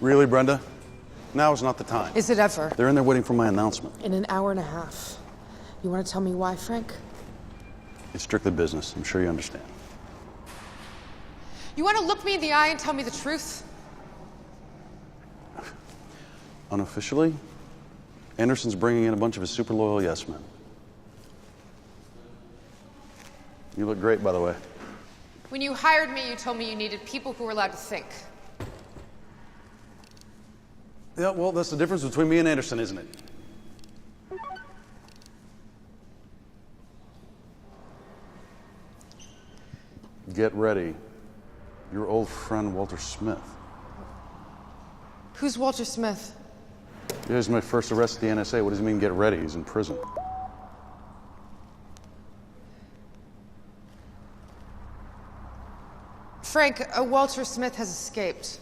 Really, Brenda? Now is not the time. Is it ever? They're in there waiting for my announcement. In an hour and a half. You want to tell me why, Frank? It's strictly business. I'm sure you understand. You want to look me in the eye and tell me the truth? Unofficially, Anderson's bringing in a bunch of his super loyal yes men. You look great, by the way. When you hired me, you told me you needed people who were allowed to think. Yeah, well, that's the difference between me and Anderson, isn't it? Get ready. Your old friend, Walter Smith. Who's Walter Smith? He was my first arrest at the NSA. What does he mean, get ready? He's in prison. Frank, Walter Smith has escaped.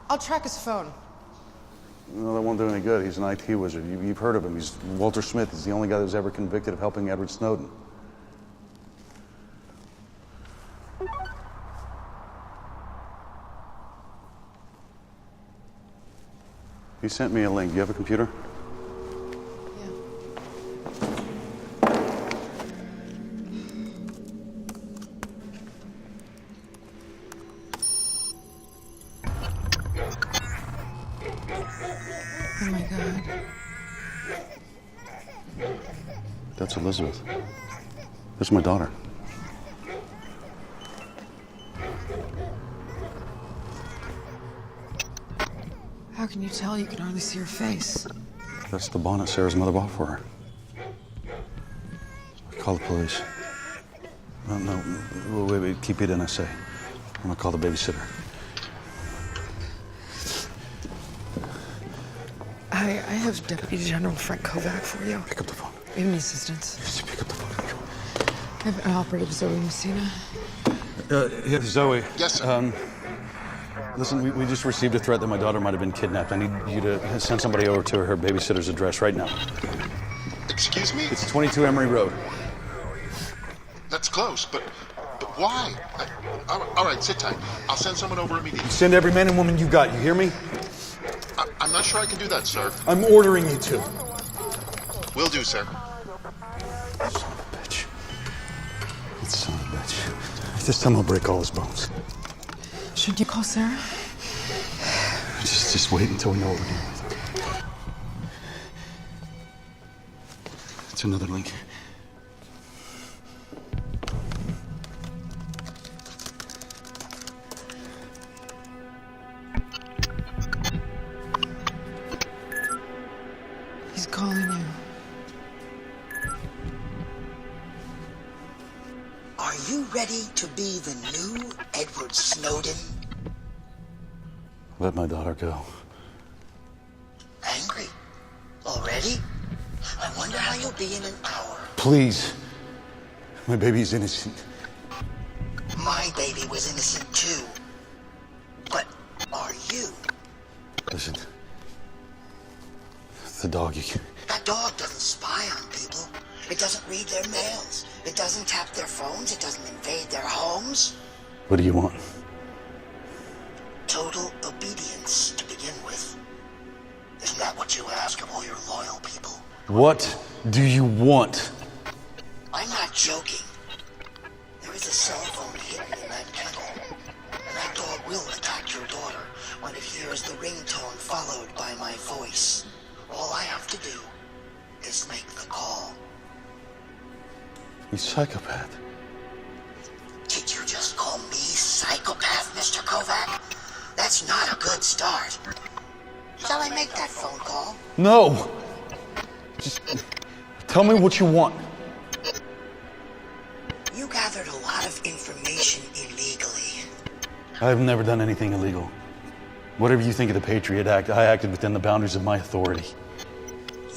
I'll track his phone. No, that won't do any good. He's an IT wizard. You've heard of him. He's Walter Smith. He's the only guy that was ever convicted of helping Edward Snowden. He sent me a link. Do you have a computer? Yeah. Oh my God. That's Elizabeth. That's my daughter. How can you tell? You can hardly see her face. That's the bonnet Sarah's mother bought for her. Call the police. No, wait, keep it NSA. I'm gonna call the babysitter. I have Deputy General Frank Kovac for you. Pick up the phone. You have any assistance? Just pick up the phone. I have Operative Zoe Messina. Yeah, Zoe. Yes, sir. Listen, we just received a threat that my daughter might have been kidnapped. I need you to send somebody over to her babysitter's address right now. Excuse me? It's 22 Emery Road. That's close, but why? All right, sit tight. I'll send someone over immediately. Send every man and woman you got, you hear me? I'm not sure I can do that, sir. I'm ordering you to. Will do, sir. Son of a bitch. That son of a bitch. This time I'll break all his bones. Should you call Sarah? Just wait until we know what we're dealing with. It's another link. He's calling you. Are you ready to be the new Edward Snowden? Let my daughter go. Angry? Already? I wonder how you'll be in an hour. Please. My baby's innocent. My baby was innocent too. But are you? Listen. The dog, That dog doesn't spy on people. It doesn't read their mails. It doesn't tap their phones. It doesn't invade their homes. What do you want? Total obedience to begin with. Isn't that what you ask of all your loyal people? What do you want? I'm not joking. There is a cell phone hidden in that kennel. And that dog will attack your daughter when it hears the ringtone followed by my voice. All I have to do is make the call. You psychopath. Did you just call me psychopath, Mr. Kovac? That's not a good start. Shall I make that phone call? No! Just tell me what you want. You gathered a lot of information illegally. I've never done anything illegal. Whatever you think of the Patriot Act, I acted within the boundaries of my authority.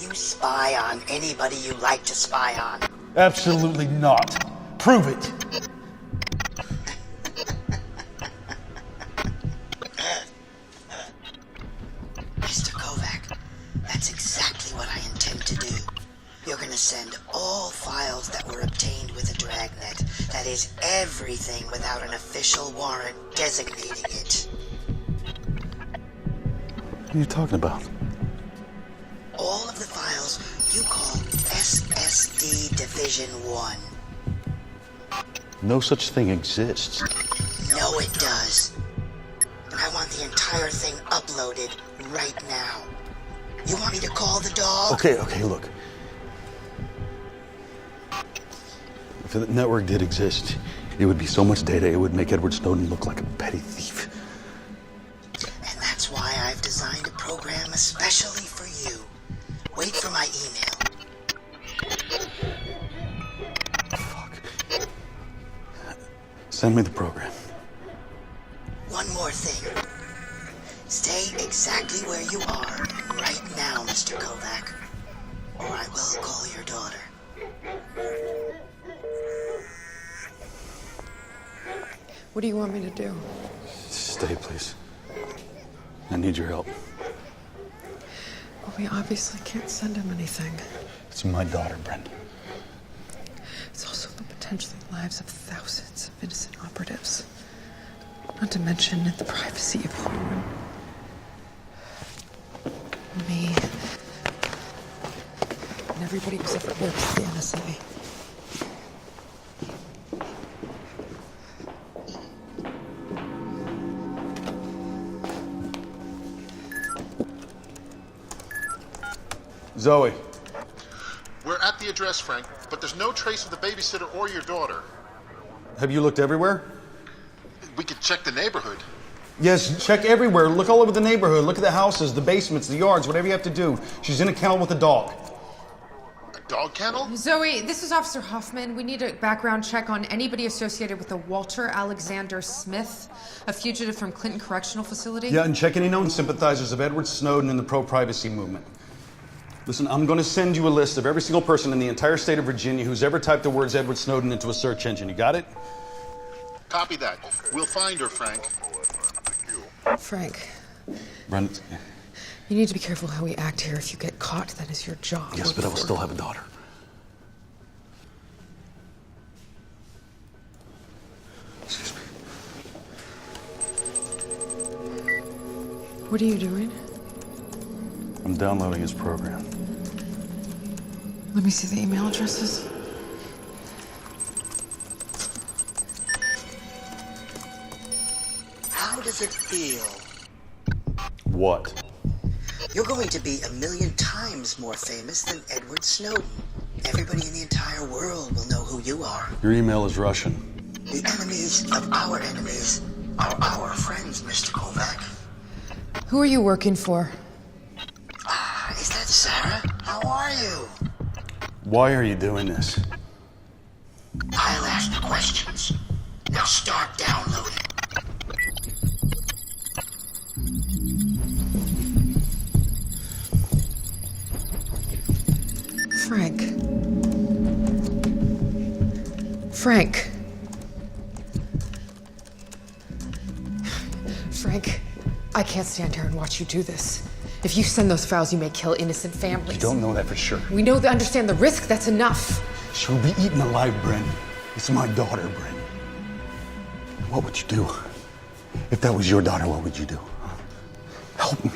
You spy on anybody you like to spy on. Absolutely not. Prove it. Mr. Kovac, that's exactly what I intend to do. You're gonna send all files that were obtained with a dragnet. That is everything without an official warrant designating it. What are you talking about? All of the files you call SSD Division 1. No such thing exists. No, it does. And I want the entire thing uploaded right now. You want me to call the dog? Okay, look. If the network did exist, it would be so much data, it would make Edward Snowden look like a petty thief. And that's why I've designed a program especially for you. Wait for my email. Fuck. Send me the program. One more thing. Stay exactly where you are right now, Mr. Kovac, or I will call your daughter. What do you want me to do? Stay, please. I need your help. Well, we obviously can't send him anything. It's my daughter, Brenda. It's also the potentially lives of thousands of innocent operatives. Not to mention the privacy of home. Me. And everybody who's ever worked at the NSA. Zoe. We're at the address, Frank, but there's no trace of the babysitter or your daughter. Have you looked everywhere? We could check the neighborhood. Yes, check everywhere. Look all over the neighborhood. Look at the houses, the basements, the yards, whatever you have to do. She's in a kennel with a dog. A dog kennel? Zoe, this is Officer Hoffman. We need a background check on anybody associated with the Walter Alexander Smith, a fugitive from Clinton Correctional Facility. Yeah, and check any known sympathizers of Edward Snowden and the pro-privacy movement. Listen, I'm going to send you a list of every single person in the entire state of Virginia who's ever typed the words Edward Snowden into a search engine. You got it? Copy that. We'll find her, Frank. Frank, Brenda. you need to be careful how we act here. If you get caught, that is your job. Yes, but I will still have a daughter. Excuse me. What are you doing? I'm downloading his program. Let me see the email addresses. How does it feel? What? You're going to be 1,000,000 times more famous than Edward Snowden. Everybody in the entire world will know who you are. Your email is Russian. The enemies of our enemies are our friends, Mr. Kovac. Who are you working for? Is that Sarah? How are you? Why are you doing this? I'll ask the questions. Now start downloading. Frank. Frank. Frank, I can't stand here and watch you do this. If you send those files, you may kill innocent families. You don't know that for sure. We know that understand the risk, that's enough. She'll be eaten alive, Bryn. It's my daughter, Bryn. What would you do? If that was your daughter, what would you do? Help me.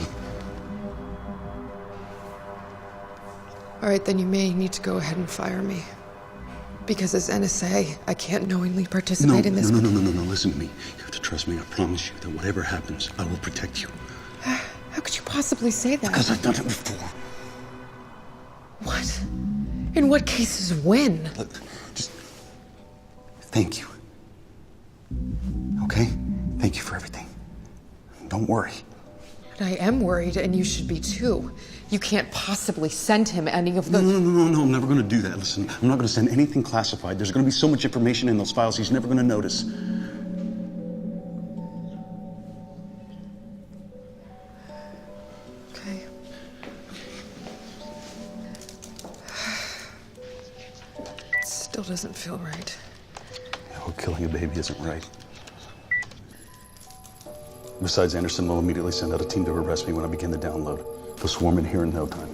All right, then you may need to go ahead and fire me. Because as NSA, I can't knowingly participate in this. No, listen to me. You have to trust me. I promise you that whatever happens, I will protect you. How could you possibly say that? Because I've done it before. What? In what cases, when? Look, just thank you. Okay? Thank you for everything. Don't worry. But I am worried, and you should be too. You can't possibly send him any of the... No, I'm never going to do that. Listen, I'm not going to send anything classified. There's going to be so much information in those files he's never going to notice. Okay. It still doesn't feel right. Oh, killing a baby isn't right. Besides, Anderson will immediately send out a team to arrest me when I begin the download. They'll swarm in here in no time.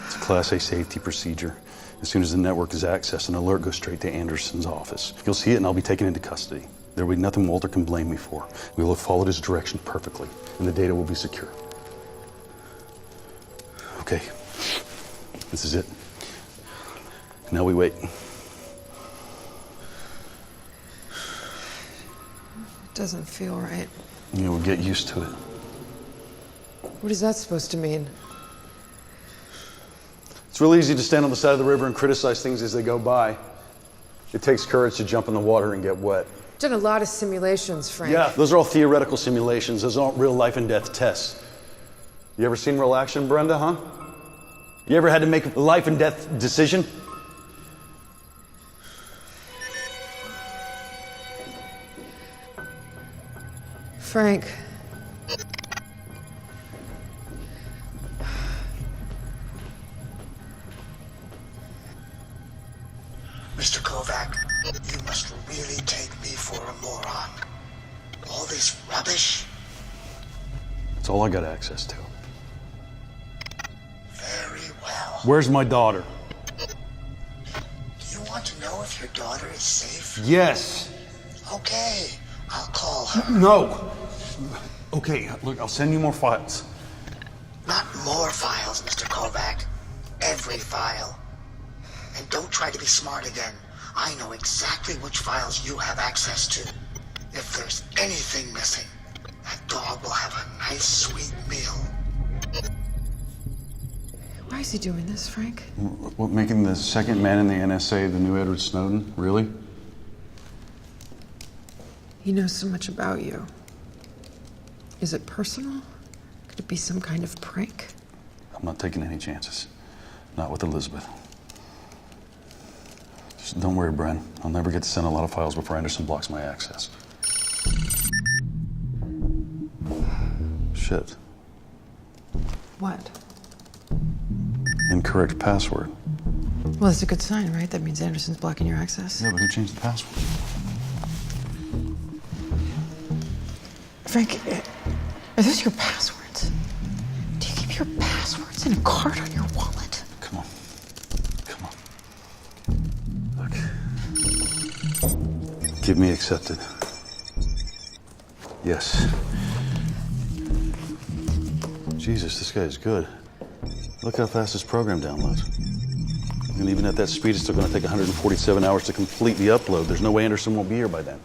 It's a Class A safety procedure. As soon as the network is accessed, an alert goes straight to Anderson's office. You'll see it and I'll be taken into custody. There will be nothing Walter can blame me for. We will have followed his direction perfectly, and the data will be secure. Okay, this is it. Now we wait. Doesn't feel right. You will get used to it. What is that supposed to mean? It's real easy to stand on the side of the river and criticize things as they go by. It takes courage to jump in the water and get wet. Done a lot of simulations, Frank. Yeah, those are all theoretical simulations. Those aren't real life and death tests. You ever seen real action, Brenda, huh? You ever had to make a life and death decision? Frank. Mr. Kovac, you must really take me for a moron. All this rubbish? It's all I got access to. Very well. Where's my daughter? Do you want to know if your daughter is safe? Yes. Okay, I'll call her. No. Okay, look, I'll send you more files. Not more files, Mr. Kovac. Every file. And don't try to be smart again. I know exactly which files you have access to. If there's anything missing, that dog will have a nice, sweet meal. Why is he doing this, Frank? What, making the second man in the NSA the new Edward Snowden? Really? He knows so much about you. Is it personal? Could it be some kind of prank? I'm not taking any chances. Not with Elizabeth. Just don't worry, Bren. I'll never get to send a lot of files before Anderson blocks my access. Shit. What? Incorrect password. Well, that's a good sign, right? That means Anderson's blocking your access. Yeah, but who changed the password? Frank, are those your passwords? Do you keep your passwords in a card on your wallet? Come on. Come on. Look. Give me accepted. Yes. Jesus, this guy is good. Look how fast this program downloads. And even at that speed, it's still going to take 147 hours to complete the upload. There's no way Anderson won't be here by then.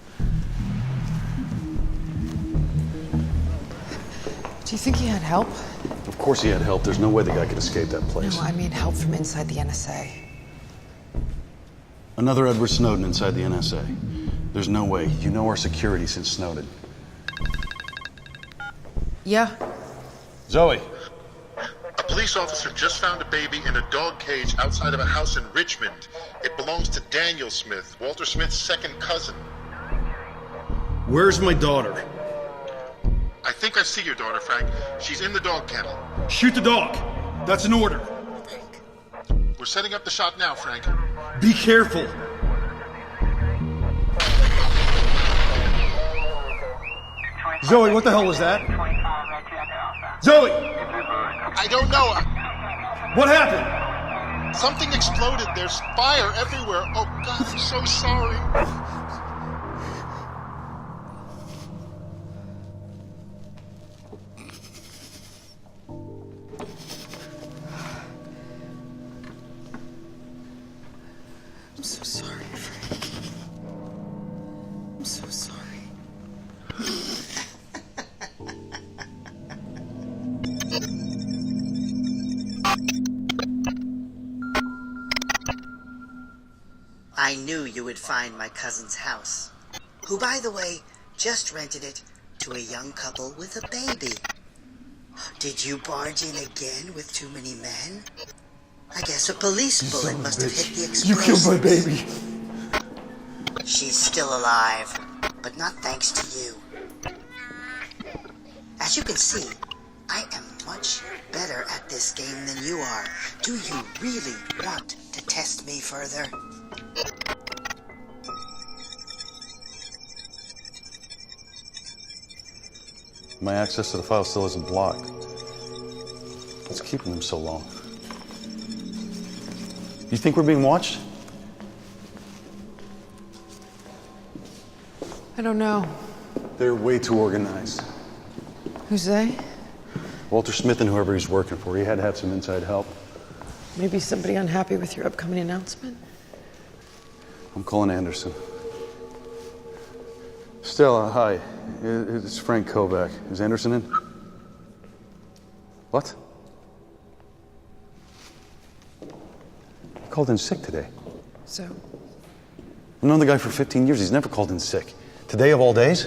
Do you think he had help? Of course he had help. There's no way the guy could escape that place. No, I mean help from inside the NSA. Another Edward Snowden inside the NSA. There's no way. You know our security since Snowden. Yeah. Zoe. A police officer just found a baby in a dog cage outside of a house in Richmond. It belongs to Daniel Smith, Walter Smith's second cousin. Where's my daughter? I think I see your daughter, Frank. She's in the dog kennel. Shoot the dog. That's an order. We're setting up the shot now, Frank. Be careful. Zoe, what the hell was that? Zoe! I don't know. What happened? Something exploded. There's fire everywhere. Oh, God, I'm so sorry. I'm so sorry, Frank. I'm so sorry. I knew you would find my cousin's house, who, by the way, just rented it to a young couple with a baby. Did you barge in again with too many men? I guess a police bullet must have hit the explosives. You killed my baby. She's still alive, but not thanks to you. As you can see, I am much better at this game than you are. Do you really want to test me further? My access to the file still isn't blocked. What's keeping them so long? You think we're being watched? I don't know. They're way too organized. Who's they? Walter Smith and whoever he's working for, he had to have some inside help. Maybe somebody unhappy with your upcoming announcement? I'm calling Anderson. Stella, hi. It's Frank Kovac. Is Anderson in? What? He called in sick today. So, I've known the guy for 15 years. He's never called in sick. Today of all days?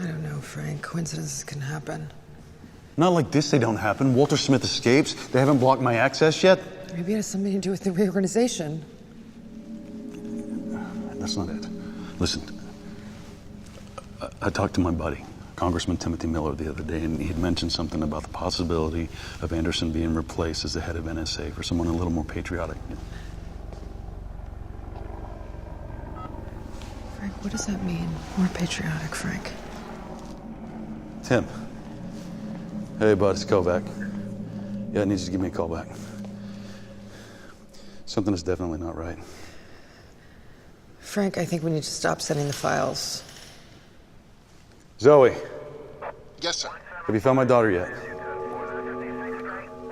I don't know, Frank. Coincidences can happen. Not like this, they don't happen. Walter Smith escapes. They haven't blocked my access yet. Maybe it has something to do with the reorganization. That's not it. Listen, I talked to my buddy, Congressman Timothy Miller, the other day, and he had mentioned something about the possibility of Anderson being replaced as the head of NSA for someone a little more patriotic. Frank, what does that mean? More patriotic, Frank. Tim. Hey, bud, it's Kovac. Yeah, I need you to give me a call back. Something is definitely not right. Frank, I think we need to stop sending the files. Zoe, Yes, sir. have you found my daughter yet?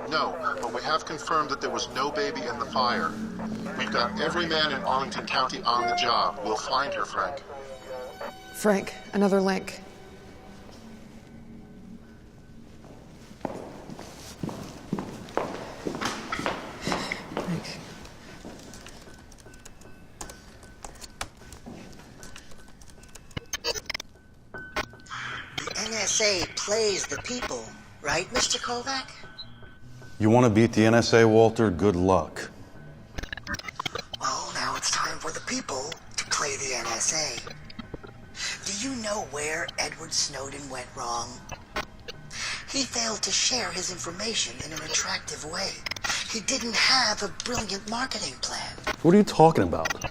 No, but we have confirmed that there was no baby in the fire. We've got every man in Arlington County on the job. We'll find her, Frank. Frank, another link. Frank. The NSA plays the people, right, Mr. Kovac? You want to beat the NSA, Walter? Good luck. Well, now it's time for the people to play the NSA. Do you know where Edward Snowden went wrong? He failed to share his information in an attractive way. He didn't have a brilliant marketing plan. What are you talking about?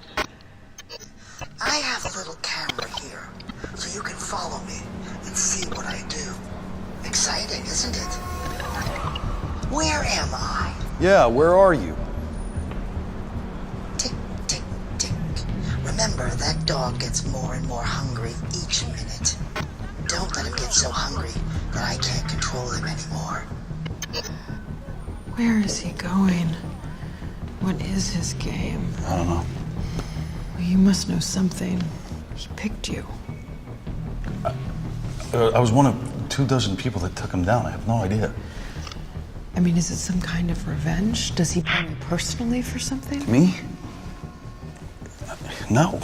I have a little camera here, so you can follow me and see what I do. Exciting, isn't it? Where am I? Yeah, where are you? Tick, tick, tick. Remember, that dog gets more and more hungry each minute. Don't let him get so hungry that I can't control him anymore. Where is he going? What is his game? I don't know. Well, you must know something. He picked you. I was one of 24 people that took him down. I have no idea. I mean, is it some kind of revenge? Does he blame you personally for something? Me? No.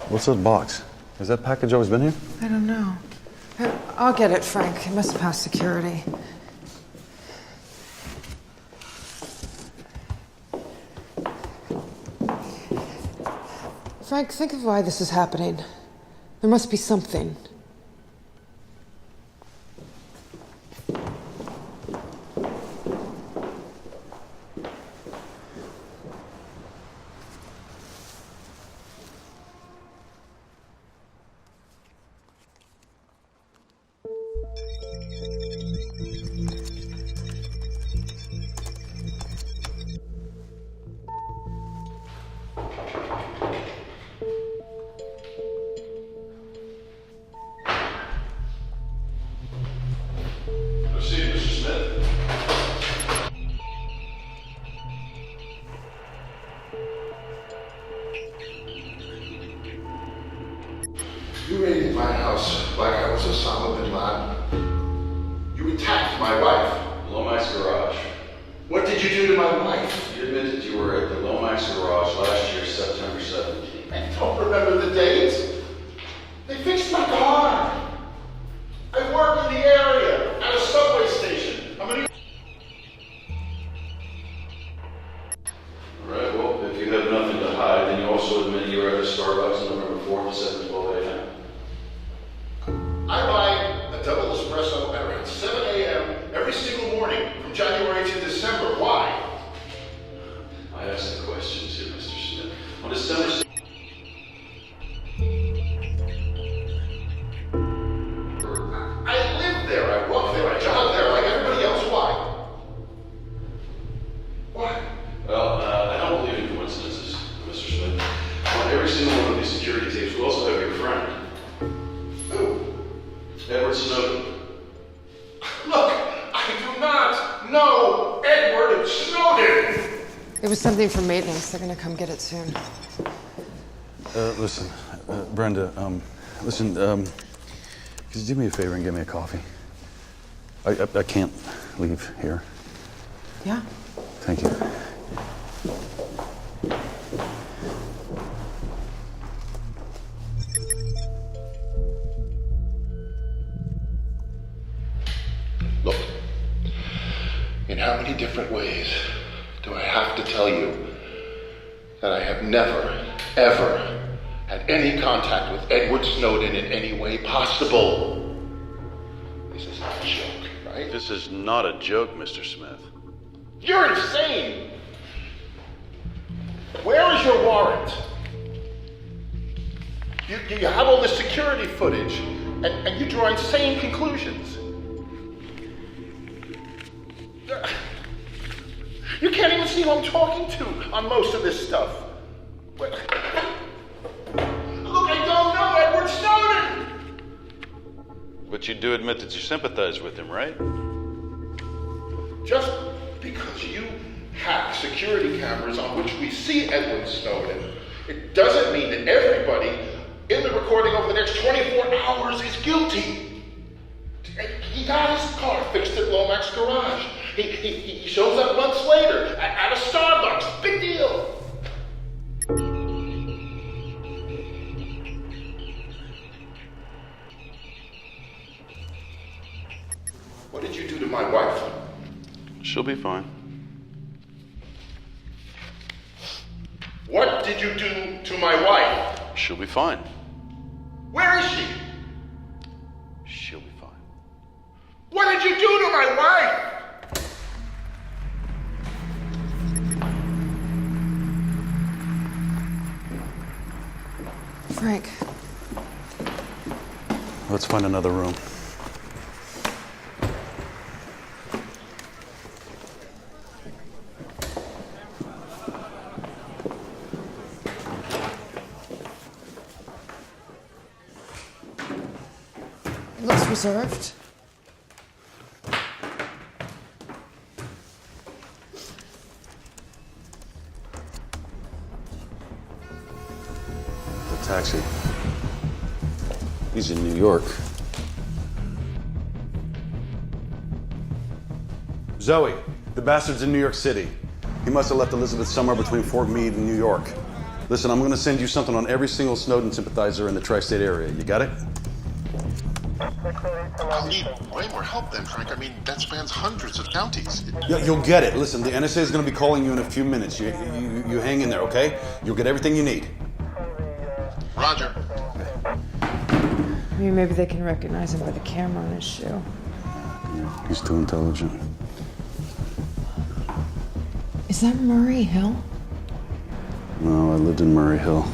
What's that box? Has that package always been here? I don't know. I'll get it, Frank. It must pass security. Frank, think of why this is happening. There must be something. my wife. Lomax Garage. What did you do to my wife? You admitted you were at the Lomax Garage last year, September 17th. I don't remember the date. They fixed my car. I work in the area at a subway station. I'm gonna... Alright, well, if you have nothing to hide, then you also admit you were at the Starbucks on November 4th at 7:12 a.m. I buy a double espresso at around 7 a.m. every single morning from January to December. Why? I asked the questions here, Mr. Smith. On December 6th, I live there, I walk there, I jog there like everybody else. Why? Why? well, I don't believe in coincidences, Mr. Smith. On every single one of these security tapes, we also have your friend, Who? Edward Snowden. Look, I do not know Edward Snowden. It was something from maintenance. They're gonna come get it soon. Listen, Brenda, listen, could you do me a favor and get me a coffee? I can't leave here. Yeah. Thank you. Look, in how many different ways do I have to tell you that I have never, ever had any contact with Edward Snowden in any way possible? This is not a joke, right? This is not a joke, Mr. Smith. You're insane! Where is your warrant? You have all this security footage, and you draw insane conclusions. You can't even see who I'm talking to on most of this stuff. Look, I don't know Edward Snowden! But you do admit that you sympathize with him, right? Just because you hack security cameras on which we see Edward Snowden, it doesn't mean that everybody in the recording over the next 24 hours is guilty. He got his car fixed at Lomax Garage. He shows up months later at a Starbucks. Big deal. What did you do to my wife? She'll be fine. What did you do to my wife? She'll be fine. Where is she? She'll be fine. What did you do to my wife? Frank. Let's find another room. It looks reserved. The taxi. He's in New York. Zoe, the bastard's in New York City. He must have left Elizabeth somewhere between Fort Meade and New York. Listen, I'm going to send you something on every single Snowden sympathizer in the tri-state area. You got it? I'll need way more help then, Frank. I mean, that spans hundreds of counties. You'll get it. Listen, the NSA is going to be calling you in a few minutes. You hang in there, okay? You'll get everything you need. Roger. I mean, maybe they can recognize him by the camera on his shoe. He's too intelligent. Is that Murray Hill? No, I lived in Murray Hill.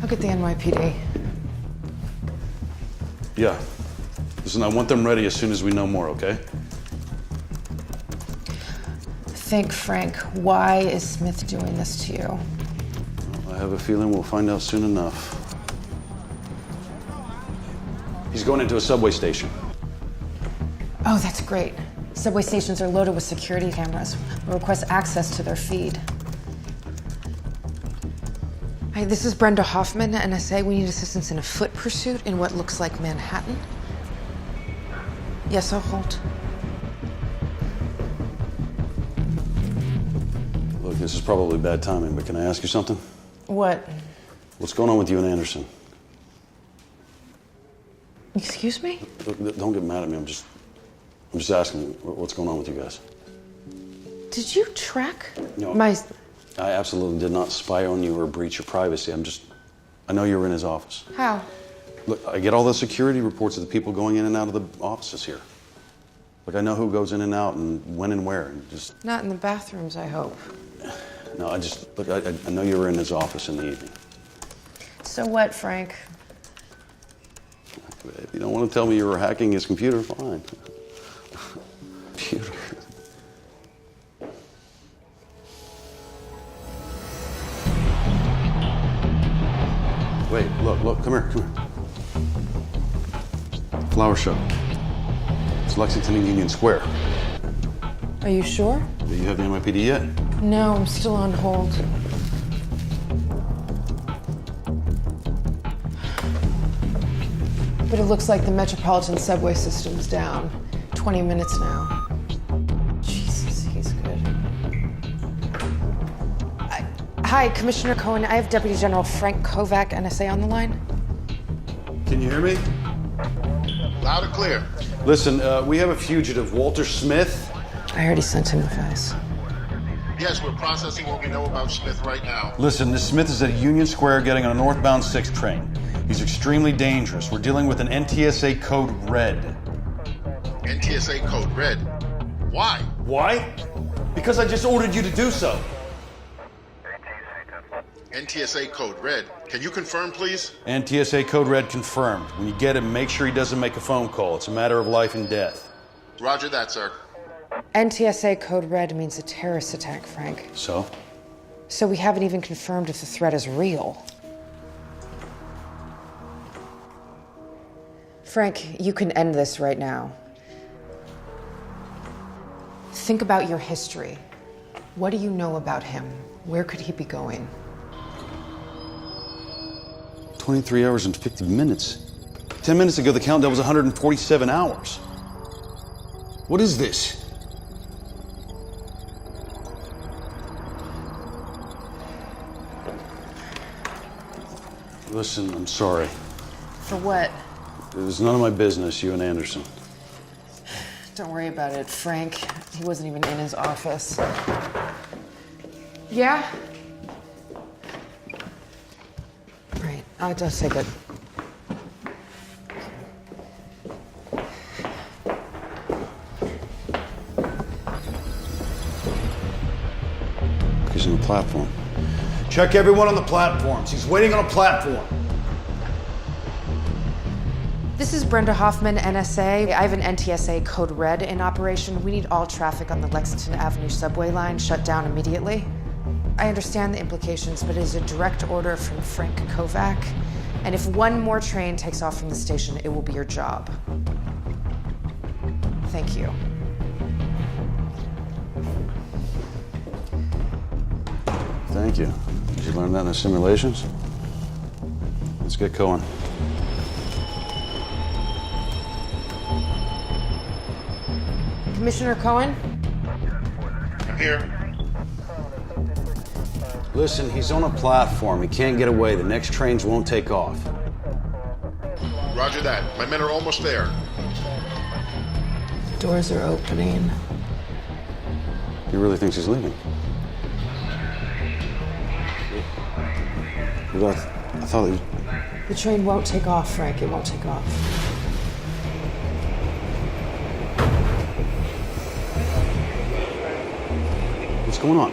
I'll get the NYPD. Yeah. Listen, I want them ready as soon as we know more, okay? Think, Frank, why is Smith doing this to you? I have a feeling we'll find out soon enough. He's going into a subway station. Oh, that's great. Subway stations are loaded with security cameras. We'll request access to their feed. Hi, this is Brenda Hoffman, NSA. We need assistance in a foot pursuit in what looks like Manhattan. Yes, I'll hold. Look, this is probably bad timing, but can I ask you something? What? What's going on with you and Anderson? Excuse me? Look, don't get mad at me. I'm just asking what's going on with you guys. Did you track No. my... I absolutely did not spy on you or breach your privacy. I know you were in his office. How? Look, I get all the security reports of the people going in and out of the offices here. Look, I know who goes in and out and when and where. And just Not in the bathrooms, I hope. no, look. I know you were in his office in the evening. So what, Frank? If you don't want to tell me you were hacking his computer, fine. Computer. Wait, look, come here. Flower show. It's Lexington and Union Square. Are you sure? Do you have the NYPD yet? No, I'm still on hold. But it looks like the Metropolitan subway system's down. 20 minutes now. Jesus, he's good. Hi, Commissioner Cohen. I have Deputy General Frank Kovac, NSA, on the line. Can you hear me? Loud and clear. Listen, we have a fugitive, Walter Smith. I already sent him a fax. Yes, we're processing what we know about Smith right now. Listen, this Smith is at Union Square getting on a northbound 6 train. He's extremely dangerous. We're dealing with an NTSA code red. NTSA code red. Why? Why? Because I just ordered you to do so. NTSA code red. Can you confirm, please? NTSA code red confirmed. When you get him, make sure he doesn't make a phone call. It's a matter of life and death. Roger that, sir. NTSA code red means a terrorist attack, Frank. So? So we haven't even confirmed if the threat is real. Frank, you can end this right now. Think about your history. What do you know about him? Where could he be going? 23 hours and 50 minutes. 10 minutes ago, the countdown was 147 hours. What is this? Listen, I'm sorry. For what? It was none of my business, you and Anderson. Don't worry about it, Frank. He wasn't even in his office. Yeah? Right, I'll just say good. He's on the platform. Check everyone on the platforms. He's waiting on a platform. This is Brenda Hoffman, NSA. I have an NTSA code red in operation. We need all traffic on the Lexington Avenue subway line shut down immediately. I understand the implications, but it is a direct order from Frank Kovac. And if one more train takes off from the station, it will be your job. Thank you. Thank you. Did you learn that in the simulations? Let's get going. Commissioner Cohen? I'm here. Listen, he's on a platform. He can't get away. The next trains won't take off. Roger that. My men are almost there. Doors are opening. He really thinks he's leaving. I thought he... The train won't take off, Frank. It won't take off. What's going on?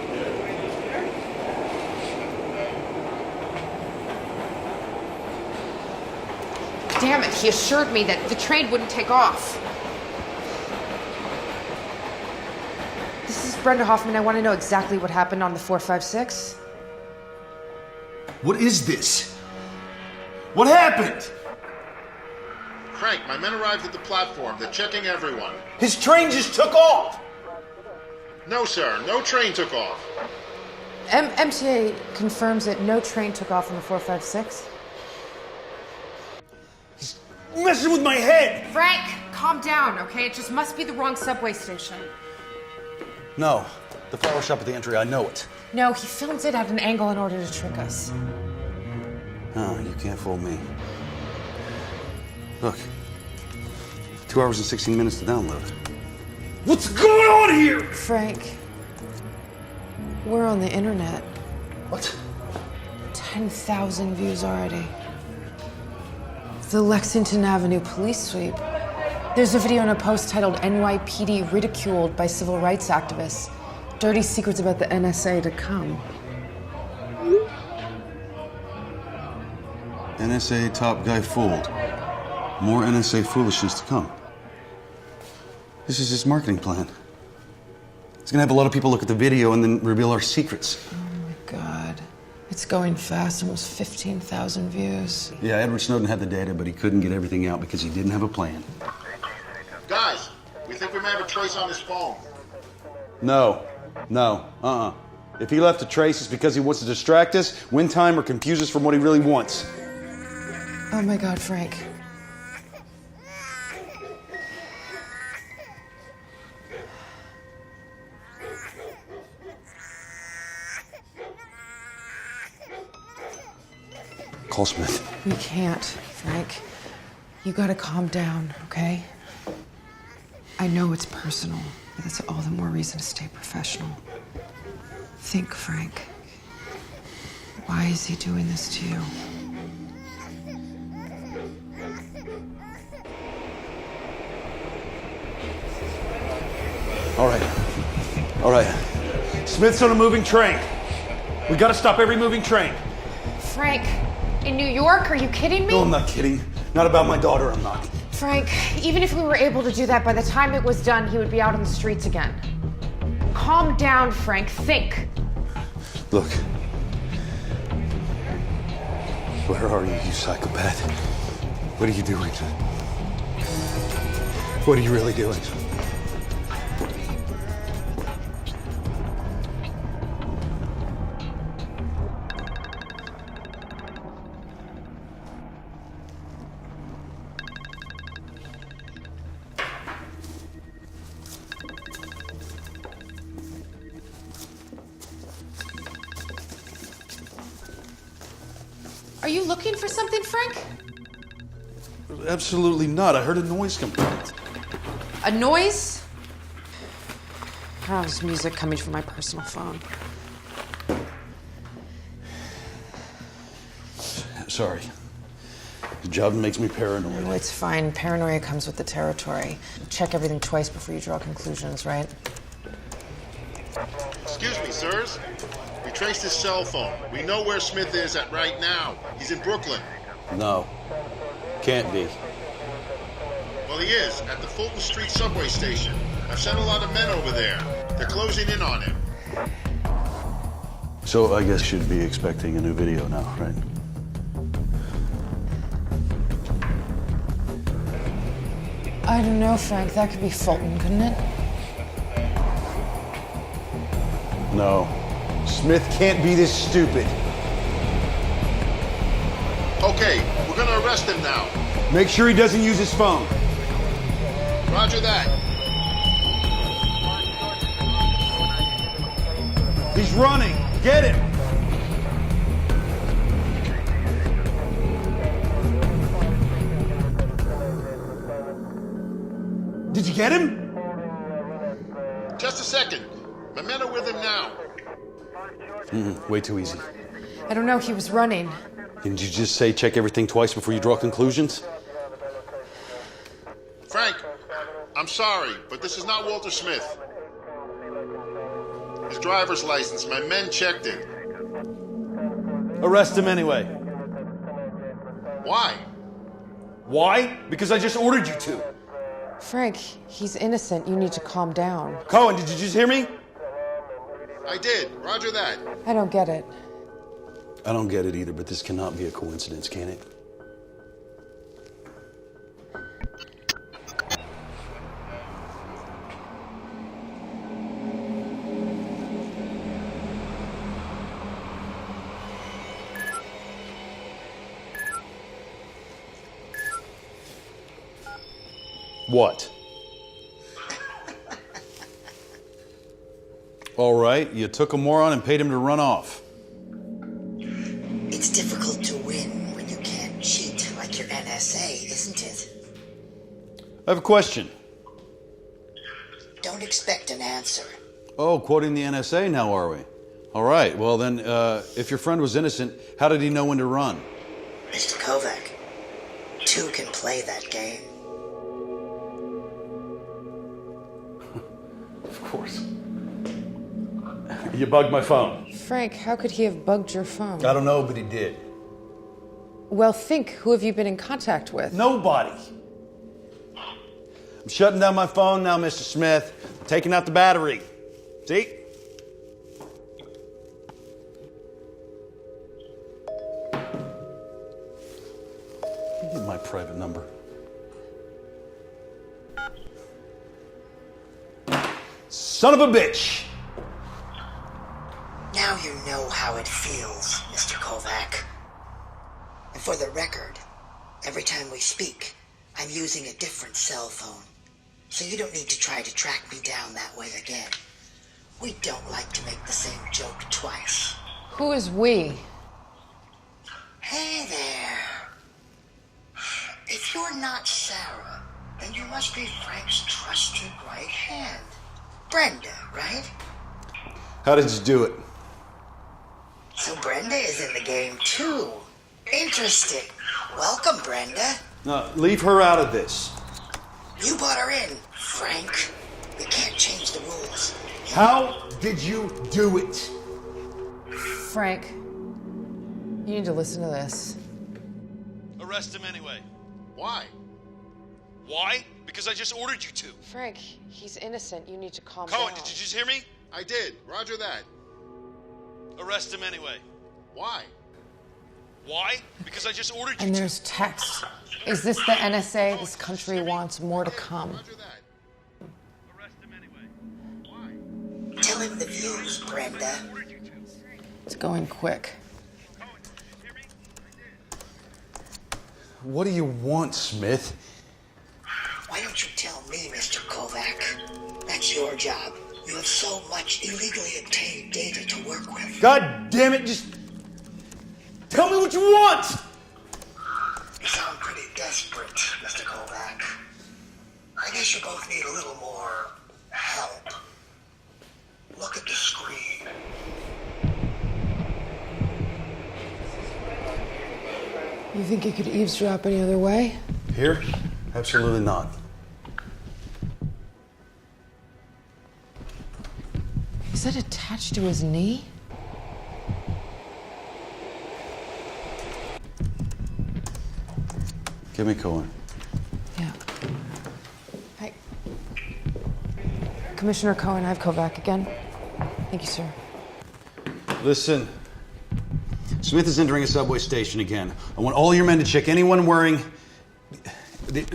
Damn it, he assured me that the train wouldn't take off. This is Brenda Hoffman. I want to know exactly what happened on the 456. What is this? What happened? Frank, my men arrived at the platform. They're checking everyone. His train just took off. No, sir. No train took off. MTA confirms that no train took off on the 456. He's messing with my head. Frank, calm down, okay? It just must be the wrong subway station. No, the flower shop at the entry, I know it. No, he films it at an angle in order to trick us. Oh, you can't fool me. Look, 2 hours and 16 minutes to download. What's going on here? Frank, we're on the internet. What? 10,000 views already. The Lexington Avenue police sweep. There's a video and a post titled NYPD ridiculed by civil rights activists. Dirty secrets about the NSA to come. NSA top guy fooled. More NSA foolishness to come. This is his marketing plan. He's gonna have a lot of people look at the video and then reveal our secrets. Oh my God. It's going fast, almost 15,000 views. Yeah, Edward Snowden had the data, but he couldn't get everything out because he didn't have a plan. Guys, we think we may have a trace on his phone. No. If he left a trace, it's because he wants to distract us, win time, or confuse us from what he really wants. Oh my God, Frank. Call Smith. We can't, Frank. You gotta calm down, okay? I know it's personal, but that's all the more reason to stay professional. Think, Frank. Why is he doing this to you? All right. Smith's on a moving train. We gotta stop every moving train. Frank, in New York? Are you kidding me? No, I'm not kidding. Not about my daughter, I'm not. Frank, even if we were able to do that, by the time it was done, he would be out on the streets again. Calm down, Frank. Think. Look. Where are you psychopath? What are you doing? What are you really doing? Are you looking for something, Frank? Absolutely not. I heard a noise come from it. A noise? Oh, it's music coming from my personal phone. Sorry. The job makes me paranoid. No, it's fine. Paranoia comes with the territory. Check everything twice before you draw conclusions, right? Excuse me, sirs. We traced his cell phone. We know where Smith is at right now. He's in Brooklyn. No. Can't be. Well, he is, at the Fulton Street subway station. I've sent a lot of men over there. They're closing in on him. So I guess you'd be expecting a new video now, right? I don't know, Frank. That could be Fulton, couldn't it? No. Smith can't be this stupid. Okay, we're gonna arrest him now. Make sure he doesn't use his phone. Roger that. He's running. Get him. Did you get him? Just a second. My men are with him now. Way too easy. I don't know. He was running. Didn't you just say check everything twice before you draw conclusions? Frank, I'm sorry, but this is not Walter Smith. His driver's license, my men checked it. Arrest him anyway. Why? Why? Because I just ordered you to. Frank, he's innocent. You need to calm down. Cohen, did you just hear me? I did. Roger that. I don't get it. I don't get it either, but this cannot be a coincidence, can it? What? All right, you took a moron and paid him to run off. It's difficult to win when you can't cheat like your NSA, isn't it? I have a question. Don't expect an answer. Oh, quoting the NSA now, are we? All right, well then, if your friend was innocent, how did he know when to run? Mr. Kovac, two can play that game. Of course. You bugged my phone. Frank, how could he have bugged your phone? I don't know, but he did. Well, think, who have you been in contact with? Nobody. I'm shutting down my phone now, Mr. Smith. Taking out the battery. See? Give me my private number. Son of a bitch! Now you know how it feels, Mr. Kovac. And for the record, every time we speak, I'm using a different cell phone. So you don't need to try to track me down that way again. We don't like to make the same joke twice. Who is we? Hey there. If you're not Sarah, then you must be Frank's trusted right hand. Brenda, right? How did you do it? So Brenda is in the game too. Interesting. Welcome, Brenda. No, leave her out of this. You brought her in, Frank. We can't change the rules. How did you do it? Frank, you need to listen to this. Arrest him anyway. Why? Why? Because I just ordered you to. Frank, he's innocent. You need to calm Cohen, down. did you just hear me? I did. Roger that. Arrest him anyway. Why? Why? Because I just ordered you And to. there's text. Is this the NSA? This country wants more to come. Roger that. Arrest him anyway. Why? Tell him the views, Brenda. It's going quick. What do you want, Smith? Why don't you tell me, Mr. Kovac? That's your job. You have so much illegally obtained data to work with. God damn it, just tell me what you want! You sound pretty desperate, Mr. Kovac. I guess you both need a little more help. Look at the screen. You think you could eavesdrop any other way? Here? Absolutely not. Is that attached to his knee? Give me Cohen. Yeah. Hi. Commissioner Cohen, I have Kovac again. Thank you, sir. Listen. Smith is entering a subway station again. I want all your men to check anyone wearing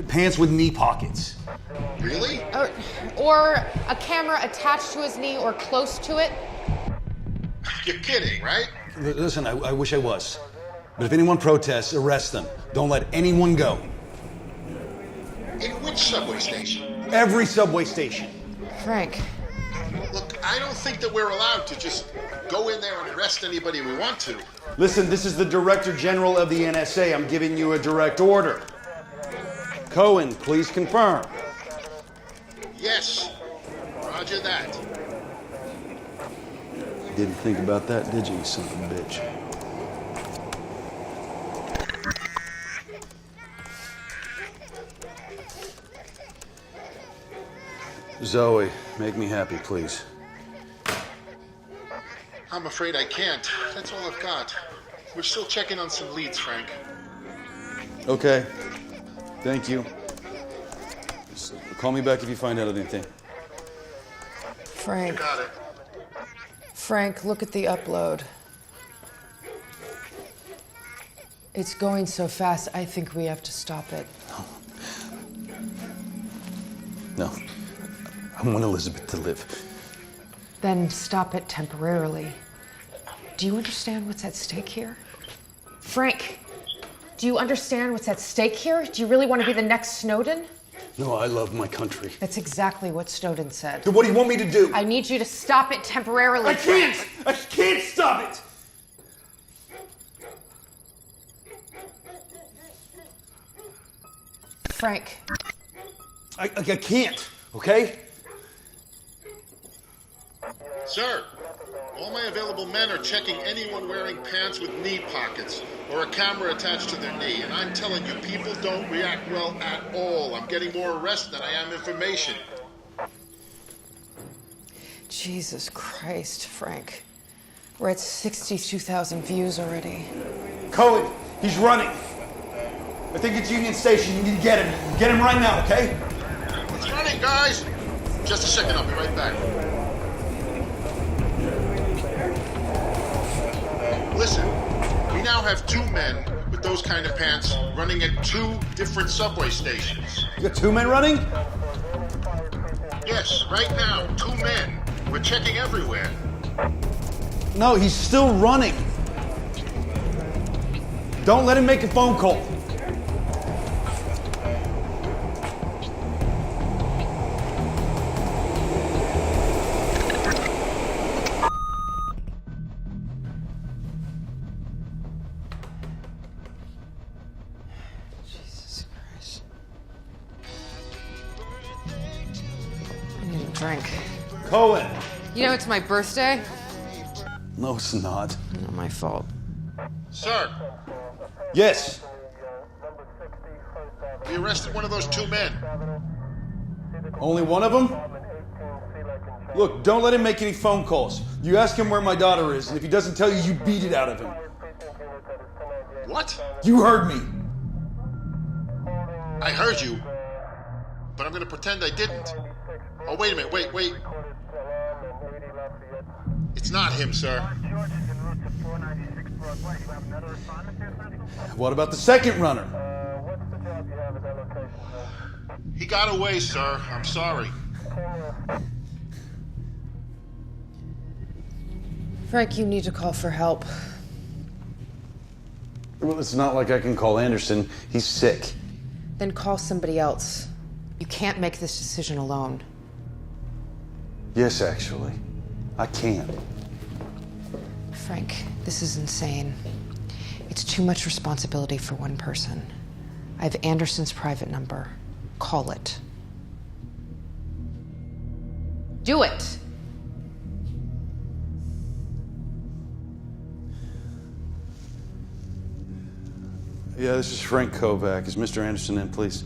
pants with knee pockets. Really? Or a camera attached to his knee or close to it. You're kidding, right? Listen, I wish I was. But if anyone protests, arrest them. Don't let anyone go. In which subway station? Every subway station. Frank, Look, I don't think that we're allowed to just go in there and arrest anybody we want to. Listen, this is the Director General of the NSA. I'm giving you a direct order. Cohen, please confirm. Yes. Roger that. Didn't think about that, did you, son of a bitch? Zoe, make me happy, please. I'm afraid I can't. That's all I've got. We're still checking on some leads, Frank. Okay. Thank you. Just call me back if you find out anything. Frank, Got it. Frank, look at the upload. It's going so fast, I think we have to stop it. No. I want Elizabeth to live. Then stop it temporarily. Do you understand what's at stake here? Frank, do you understand what's at stake here? Do you really want to be the next Snowden? No, I love my country. That's exactly what Snowden said. Then what do you want me to do? I need you to stop it temporarily. I can't! I can't stop it! Frank. I can't, okay? Sir, all my available men are checking anyone wearing pants with knee pockets or a camera attached to their knee, and I'm telling you, people don't react well at all. I'm getting more arrests than I am information. Jesus Christ, Frank. We're at 62,000 views already. Cohen, he's running. I think it's Union Station. You need to get him. Get him right now, okay? It's running, guys! Just a second, I'll be right back. Listen, we now have 2 men with those kind of pants running at 2 different subway stations. You got 2 men running? Yes, right now, 2 men. We're checking everywhere. No, he's still running. Don't let him make a phone call. Jesus Christ. I need a drink. Cohen! You know it's my birthday? No, it's not. Not my fault. Sir, Yes. we arrested one of those 2 men. Only one of them? Look, don't let him make any phone calls. You ask him where my daughter is, and if he doesn't tell you, you beat it out of him. What? You heard me. I heard you, but I'm gonna pretend I didn't. Oh, wait a minute, wait. It's not him, sir. What about the second runner? He got away, sir. I'm sorry. Frank, you need to call for help. Well, it's not like I can call Anderson. He's sick. Then call somebody else. You can't make this decision alone. Yes, actually. I can. Frank, this is insane. It's too much responsibility for one person. I have Anderson's private number. Call it. Do it! Yeah, this is Frank Kovac. Is Mr. Anderson in, please?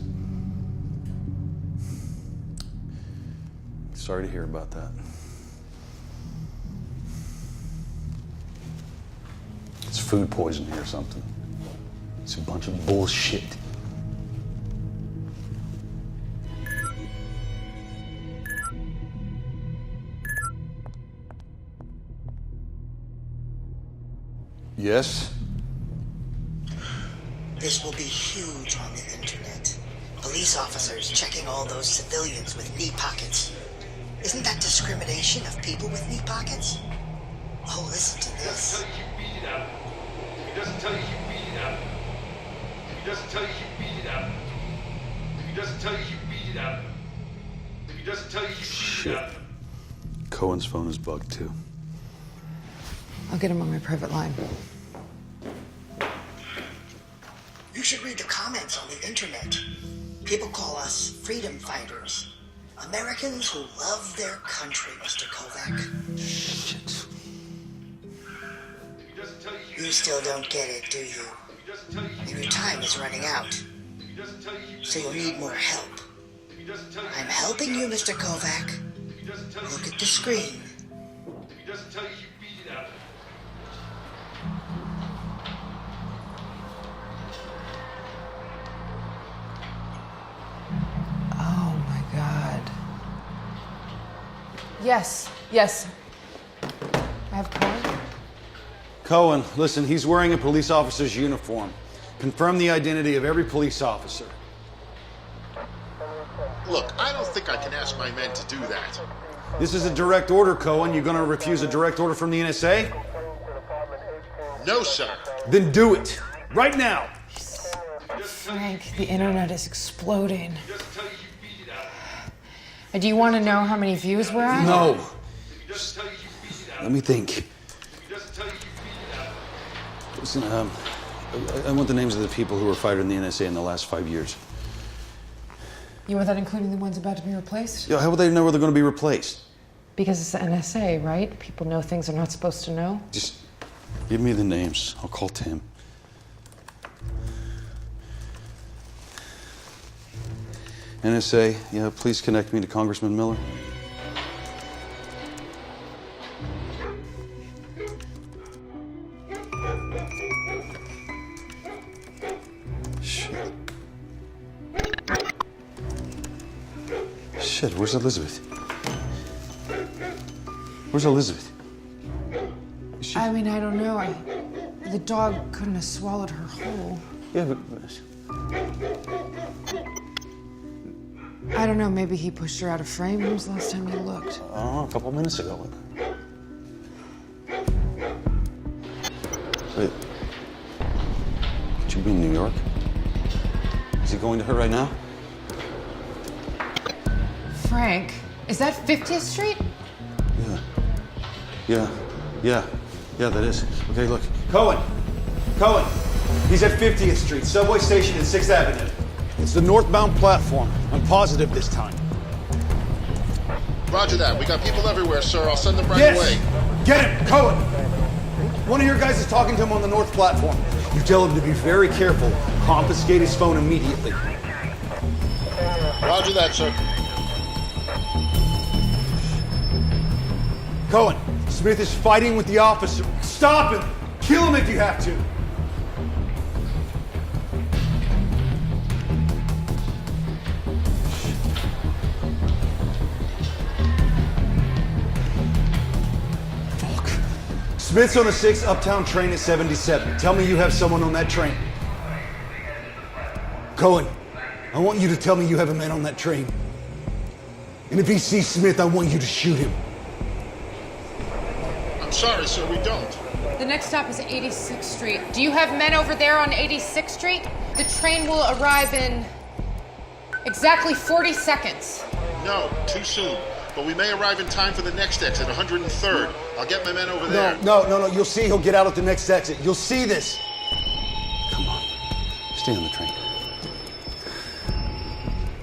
Sorry to hear about that. It's food poisoning or something. It's a bunch of bullshit. Yes? This will be huge on the internet. Police officers checking all those civilians with knee pockets. Isn't that discrimination of people with knee pockets? Oh, listen to this. If he doesn't tell you, you beat it out. If he doesn't tell you, you beat it out. If he doesn't tell you, you beat it out. If he doesn't tell you, you beat it out. Cohen's phone is bugged too. I'll get him on my private line. You should read the comments on the internet. People call us freedom fighters. Americans who love their country, Mr. Kovac. Shit. You still don't get it, do you? And your time is running out. So you'll need more help. I'm helping you, Mr. Kovac. Look at the screen. If he doesn't tell you, you beat it out. Oh my God. Yes. I have Cohen. Cohen, listen, he's wearing a police officer's uniform. Confirm the identity of every police officer. Look, I don't think I can ask my men to do that. This is a direct order, Cohen. You gonna refuse a direct order from the NSA? No, sir. Then do it. Right now. Frank, the internet is exploding. If he doesn't tell you, you Do you want to know how many views we're at? No. If he doesn't tell you, you beat it out. Let me think. If he doesn't tell you, you beat it out. Listen, I want the names of the people who were fired in the NSA in the last 5 years. You want that including the ones about to be replaced? Yeah, how will they know where they're going to be replaced? Because it's the NSA, right? People know things they're not supposed to know. Just give me the names. I'll call Tim. NSA, yeah, please connect me to Congressman Miller. Shit, where's Elizabeth? Where's Elizabeth? Is she... I mean, I don't know. The dog couldn't have swallowed her whole. Yeah, but... I don't know, maybe he pushed her out of frame. When was the last time you looked? Oh, a couple minutes ago. Wait. Could you be in New York? Is he going to her right now? Frank, is that 50th Street? Yeah, that is. Okay, look. Cohen! He's at 50th Street, subway station and 6th Avenue. It's the northbound platform. I'm positive this time. Roger that. We got people everywhere, sir. I'll send them right Yes! away. Get him! Cohen! One of your guys is talking to him on the north platform. You tell him to be very careful. Confiscate his phone immediately. Roger that, sir. Cohen, Smith is fighting with the officer. Stop him! Kill him if you have to! Fuck. Smith's on a 6 uptown train at 77. Tell me you have someone on that train. Cohen, I want you to tell me you have a man on that train. And if he sees Smith, I want you to shoot him. I'm sorry, sir, we don't. The next stop is 86th Street. Do you have men over there on 86th Street? The train will arrive in exactly 40 seconds. No, too soon. But we may arrive in time for the next exit, 103rd. I'll get my men over there. No. You'll see he'll get out at the next exit. You'll see this. Come on. Stay on the train.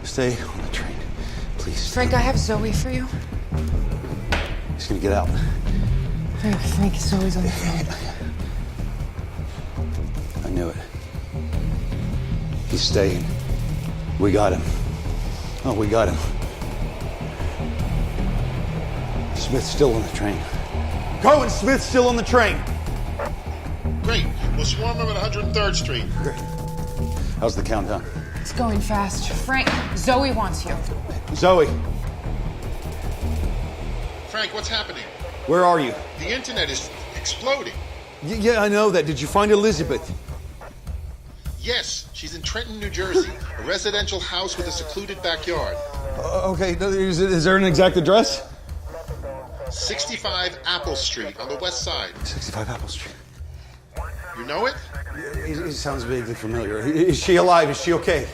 Stay on the train. Please. Frank, I have Zoe for you. He's gonna get out. Frank, Zoe's on the phone. I knew it. He's staying. We got him. Oh, we got him. Smith's still on the train. Cohen, Smith's still on the train. Great. We'll swarm him at 103rd Street. Great. How's the countdown? It's going fast. Frank, Zoe wants you. Zoe, Frank, what's happening? where are you? The internet is exploding. Yeah, I know that. Did you find Elizabeth? Yes, she's in Trenton, New Jersey, a residential house with a secluded backyard. Okay, is there an exact address? 65 Apple Street on the west side. 65 Apple Street. You know it? It sounds vaguely familiar. Is she alive? Is she okay?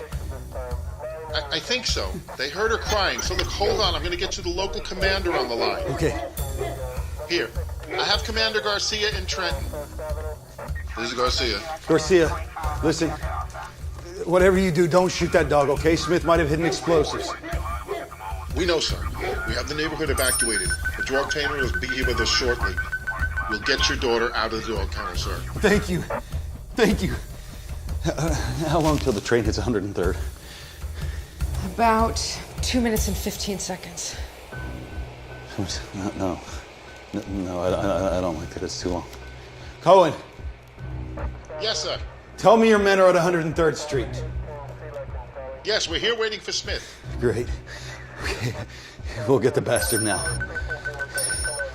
I think so. They heard her crying, so look, hold on. I'm going to get you the local commander on the line. Okay. Here, I have Commander Garcia in Trenton. This is Garcia. Garcia, listen. Whatever you do, don't shoot that dog, okay? Smith might have hidden explosives. We know, sir. We have the neighborhood evacuated. The drug tamer will be here with us shortly. We'll get your daughter out of the dog kennel, sir. Thank you. Thank you. How long till the train hits 103rd? About 2 minutes and 15 seconds. No, I don't like that. It's too long. Cohen, Yes, sir. tell me your men are at 103rd Street. Yes, we're here waiting for Smith. Great. Okay, we'll get the bastard now.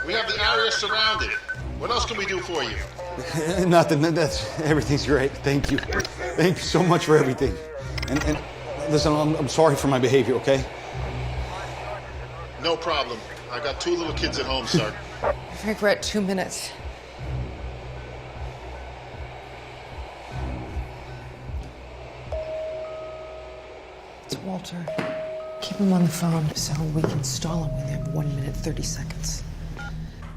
We have the area surrounded. What else can we do for you? Nothing. Everything's great. Thank you. Thank you so much for everything. And listen, I'm sorry for my behavior, okay? No problem. I got 2 little kids at home, sir. Frank, we're at 2 minutes. It's Walter. Keep Keep him on the phone so we can stall him when they have 1 minute, 30 seconds.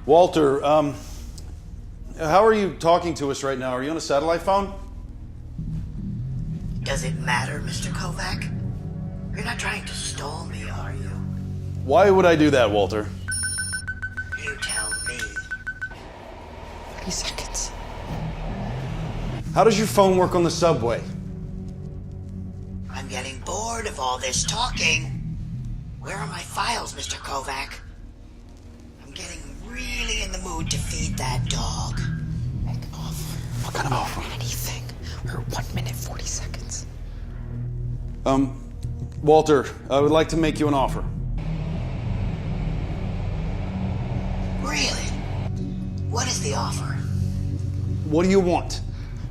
Walter, how are you talking to us right now? Are you on a satellite phone? Does it matter, Mr. Kovac? You're not trying to stall me, are you? Why would I do that, Walter? You tell me. 30 seconds. How does your phone work on the subway? I'm getting bored of all this talking. Where are my files, Mr. Kovac? I'm getting really in the mood to feed that dog. Make an offer. What kind of offer? Anything. We're 1 minute, 40 seconds. Walter, I would like to make you an offer. Really? What is the offer? What do you want?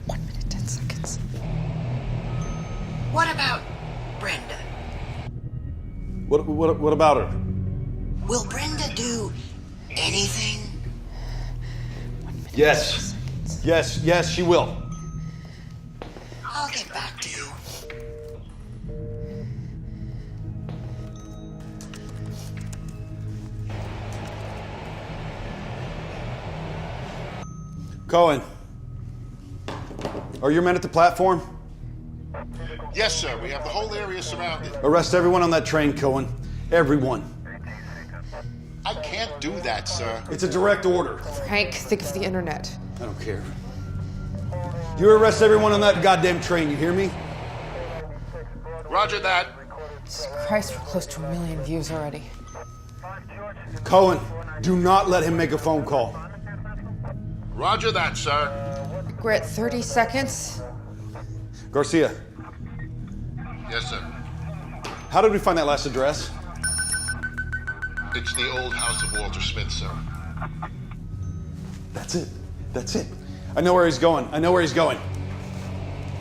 1 minute, 10 seconds. What about Brenda? What about her? Will Brenda do anything? 1 minute, Yes. 30 seconds. Yes, she will. I'll get back to you. Cohen, are your men at the platform? Yes, sir. We have the whole area surrounded. Arrest everyone on that train, Cohen. Everyone. I can't do that, sir. It's a direct order. Frank, think of the internet. I don't care. You arrest everyone on that goddamn train, you hear me? Roger that. Jesus Christ, we're close to 1 million views already. Cohen, do not let him make a phone call. Roger that, sir. We're at 30 seconds. Garcia, Yes, sir. how did we find that last address? It's the old house of Walter Smith, sir. That's it. I know where he's going.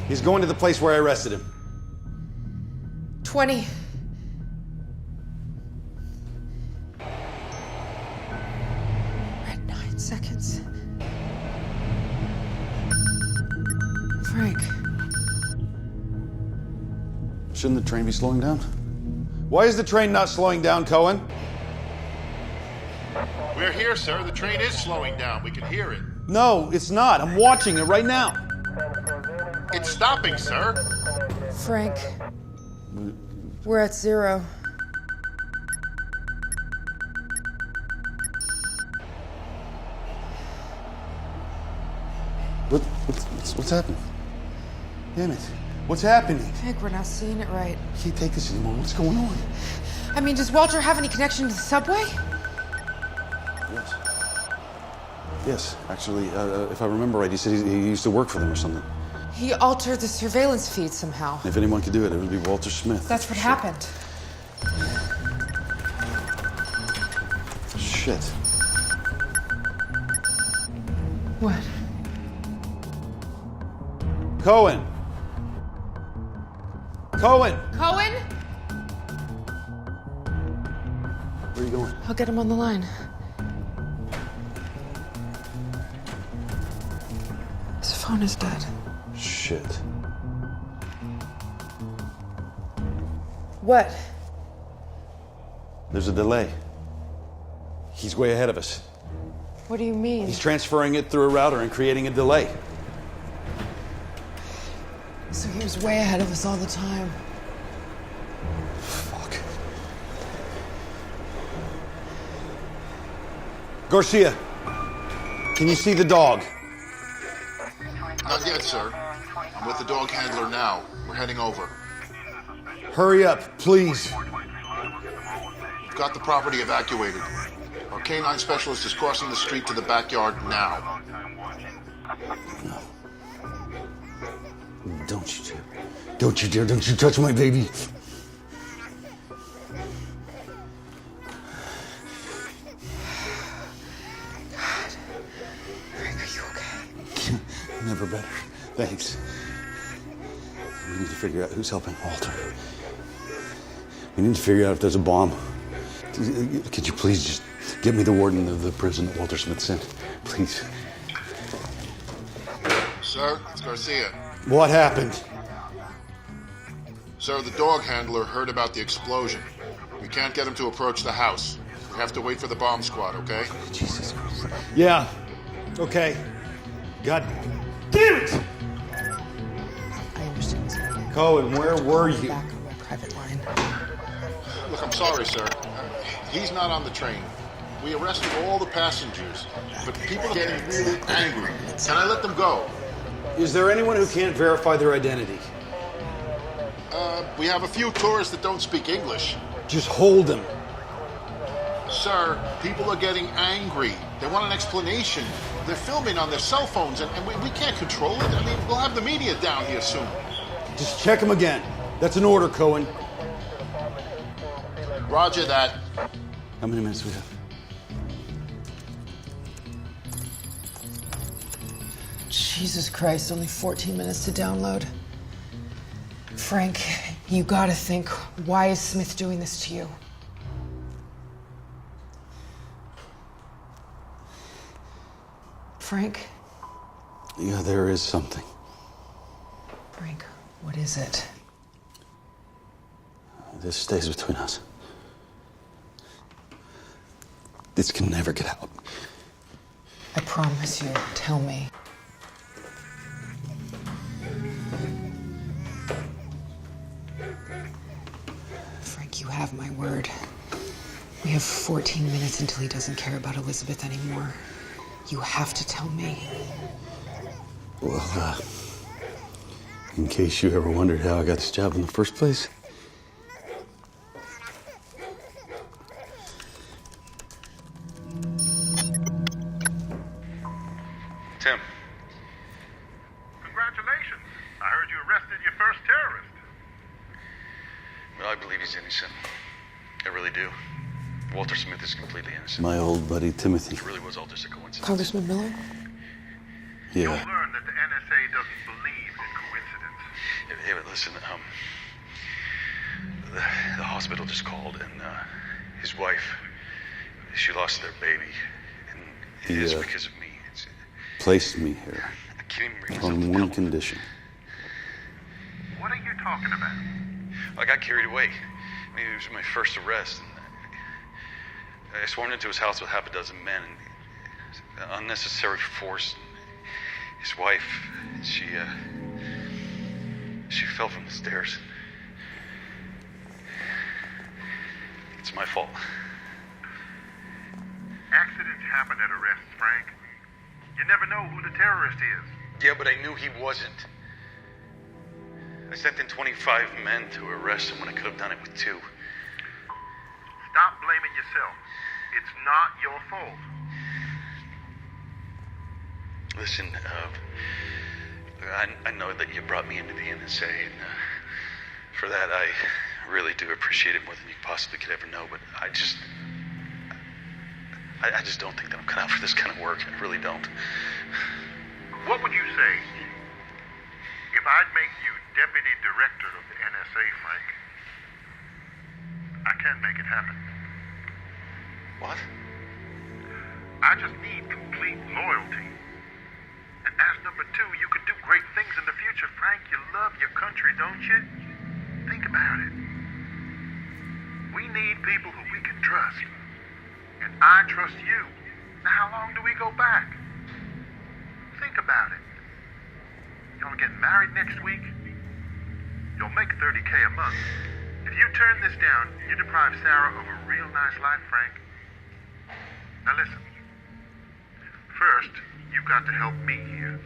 He's going to the place where I arrested him. 20. We're at 9 seconds. Frank. Shouldn't the train be slowing down? Why is the train not slowing down, Cohen? We're here, sir. The train is slowing down. We can hear it. No, it's not. I'm watching it right now. It's stopping, sir. Frank. We're at 0. What's happening? Damn it. What's happening? Frank, we're not seeing it right. I can't take this anymore. What's going on? I mean, does Walter have any connection to the subway? Yes, actually, if I remember right, he said he used to work for them or something. He altered the surveillance feed somehow. If anyone could do it, it would be Walter Smith. That's what happened. Shit. What? Cohen! Cohen? Where are you going? I'll get him on the line. His phone is dead. Shit. What? There's a delay. He's way ahead of us. What do you mean? He's transferring it through a router and creating a delay. So he was way ahead of us all the time. Fuck. Garcia, can you see the dog? Not yet, sir. I'm with the dog handler now. We're heading over. Hurry up, please. We've got the property evacuated. Our canine specialist is crossing the street to the backyard now. Don't you dare. Don't you dare. Don't you touch my baby. God. Frank, are you okay? Never better. Thanks. We need to figure out who's helping Walter. We need to figure out if there's a bomb. Could you please just get me the warden of the prison that Walter Smith sent? Please. Sir, it's Garcia. What happened? Sir, the dog handler heard about the explosion. We can't get him to approach the house. We have to wait for the bomb squad, okay? Jesus Christ. Yeah. Okay. God damn it! I understand this. Cohen, where were you? Back on my private line. Look, I'm sorry, sir. He's not on the train. We arrested all the passengers, but people are getting really angry. Can I let them go? Is there anyone who can't verify their identity? We have a few tourists that don't speak English. Just hold them. Sir, people are getting angry. They want an explanation. They're filming on their cell phones, and we can't control it. I mean, we'll have the media down here soon. Just check them again. That's an order, Cohen. Roger that. How many minutes do we have? Jesus Christ, only 14 minutes to download. Frank, you gotta think, why is Smith doing this to you? Frank? Yeah, there is something. Frank, what is it? This stays between us. This can never get out. I promise you, tell me. Frank, you have my word. We have 14 minutes until he doesn't care about Elizabeth anymore. You have to tell me. Well, in case you ever wondered how I got this job in the first place. Tim. Congratulations. I heard you arrested your first terrorist. Well, I believe he's innocent. I really do. Walter Smith is completely innocent. My old buddy Timothy. It really was all just a coincidence. Congressman Miller? You'll Yeah. learn that the NSA doesn't believe in coincidence. Hey, but listen, the hospital just called, and his wife, she lost their baby, and it is Yeah. because of me. Placed me here I can't even bring myself on to one tell him. condition. What are you talking about? I got carried away. I mean, it was my first arrest, and I swarmed into his house with half a dozen men, and unnecessary force. His wife, she fell from the stairs. It's my fault. Accidents happen at arrests, Frank. You never know who the terrorist is. Yeah, but I knew he wasn't. I sent in 25 men to arrest him when I could have done it with 2. Stop blaming yourself. It's not your fault. Listen, I know that you brought me into the NSA, and for that I really do appreciate it more than you possibly could ever know, but I just don't think that I'm cut out for this kind of work. I really don't. What would you say if I'd make you deputy director of the NSA, Frank? I can make it happen. What? I just need complete loyalty. And as number 2, you could do great things in the future, Frank. You love your country, don't you? Think about it. We need people who we can trust. And I trust you. Now, how long do we go back? Think about it. Y'all get married next week? You'll make $30K a month. If you turn this down, you deprive Sarah of a real nice life, Frank. Now listen. First, you've got to help me here.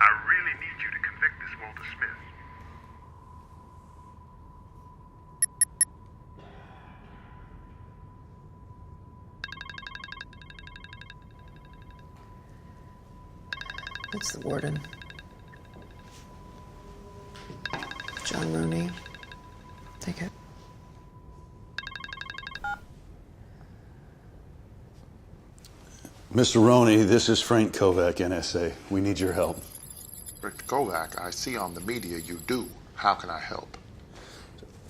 I really need you to convict this Walter Smith. It's the warden. John Rooney. Take it. Mr. Roney, this is Frank Kovac, NSA. We need your help. Rick Kovac, I see on the media you do. How can I help?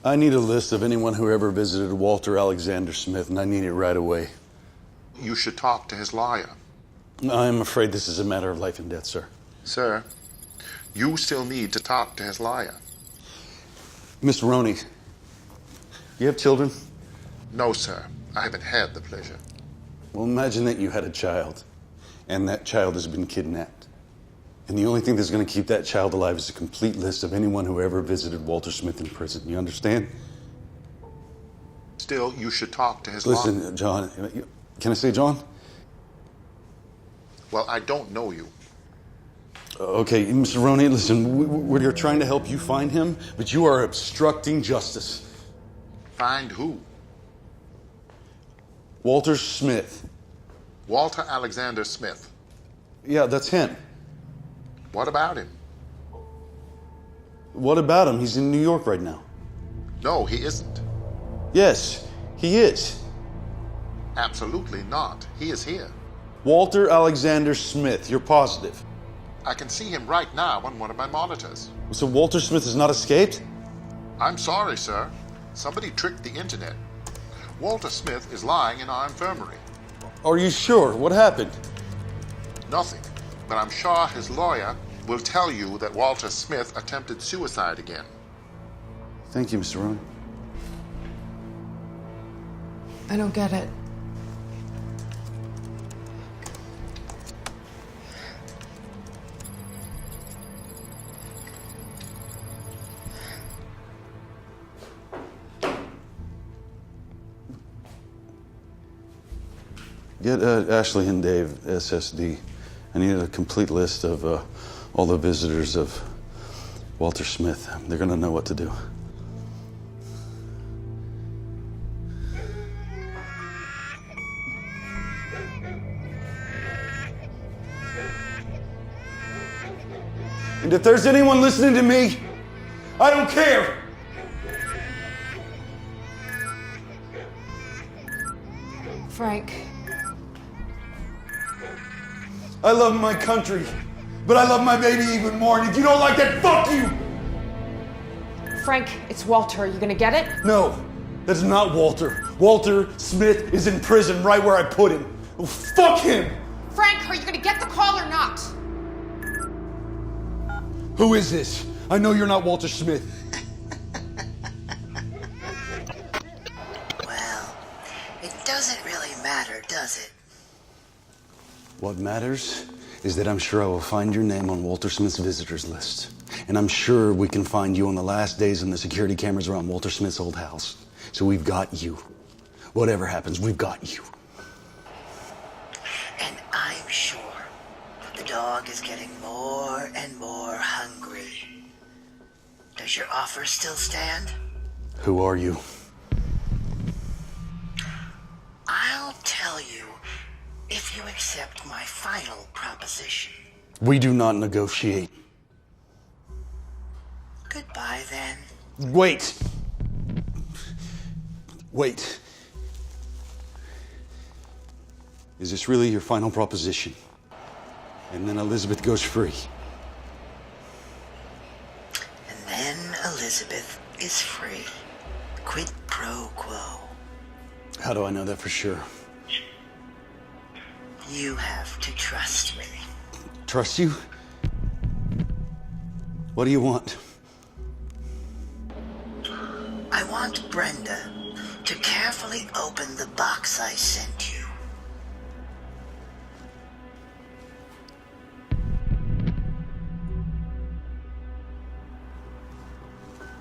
I need a list of anyone who ever visited Walter Alexander Smith, and I need it right away. You should talk to his lawyer. I'm afraid this is a matter of life and death, sir. Sir, you still need to talk to his lawyer. Mr. Roney, you have children? No, sir. I haven't had the pleasure. Well, imagine that you had a child, and that child has been kidnapped. And the only thing that's going to keep that child alive is a complete list of anyone who ever visited Walter Smith in prison. You understand? Still, you should talk to his lawyer. Listen, John, can I say John? Well, I don't know you. Okay, Mr. Roney, listen, we're trying to help you find him, but you are obstructing justice. Find who? Walter Smith. Walter Alexander Smith. Yeah, that's him. What about him? What about him? He's in New York right now. No, he isn't. Yes, he is. Absolutely not. He is here. Walter Alexander Smith, you're positive? I can see him right now on one of my monitors. So Walter Smith has not escaped? I'm sorry, sir. Somebody tricked the internet. Walter Smith is lying in our infirmary. Are you sure? What happened? Nothing. But I'm sure his lawyer will tell you that Walter Smith attempted suicide again. Thank you, Mr. Roney. I don't get it. Get Ashley and Dave SSD. I need a complete list of all the visitors of Walter Smith. They're gonna know what to do. And if there's anyone listening to me, I don't care. Frank. I love my country, but I love my baby even more. And if you don't like that, fuck you! Frank, it's Walter. Are you gonna get it? No, that's not Walter. Walter Smith is in prison right where I put him. Oh, fuck him! Frank, are you gonna get the call or not? Who is this? I know you're not Walter Smith. Well, it doesn't really matter, does it? What matters is that I'm sure I will find your name on Walter Smith's visitors list. And I'm sure we can find you on the last days on the security cameras around Walter Smith's old house. So we've got you. Whatever happens, we've got you. And I'm sure that the dog is getting more and more hungry. Does your offer still stand? Who are you? I'll tell you if you accept my final proposition. We do not negotiate. Goodbye, then. Wait. Wait. Is this really your final proposition? And then Elizabeth goes free. And then Elizabeth is free. Quid pro quo. How do I know that for sure? You have to trust me. Trust you? What do you want? I want Brenda to carefully open the box I sent you.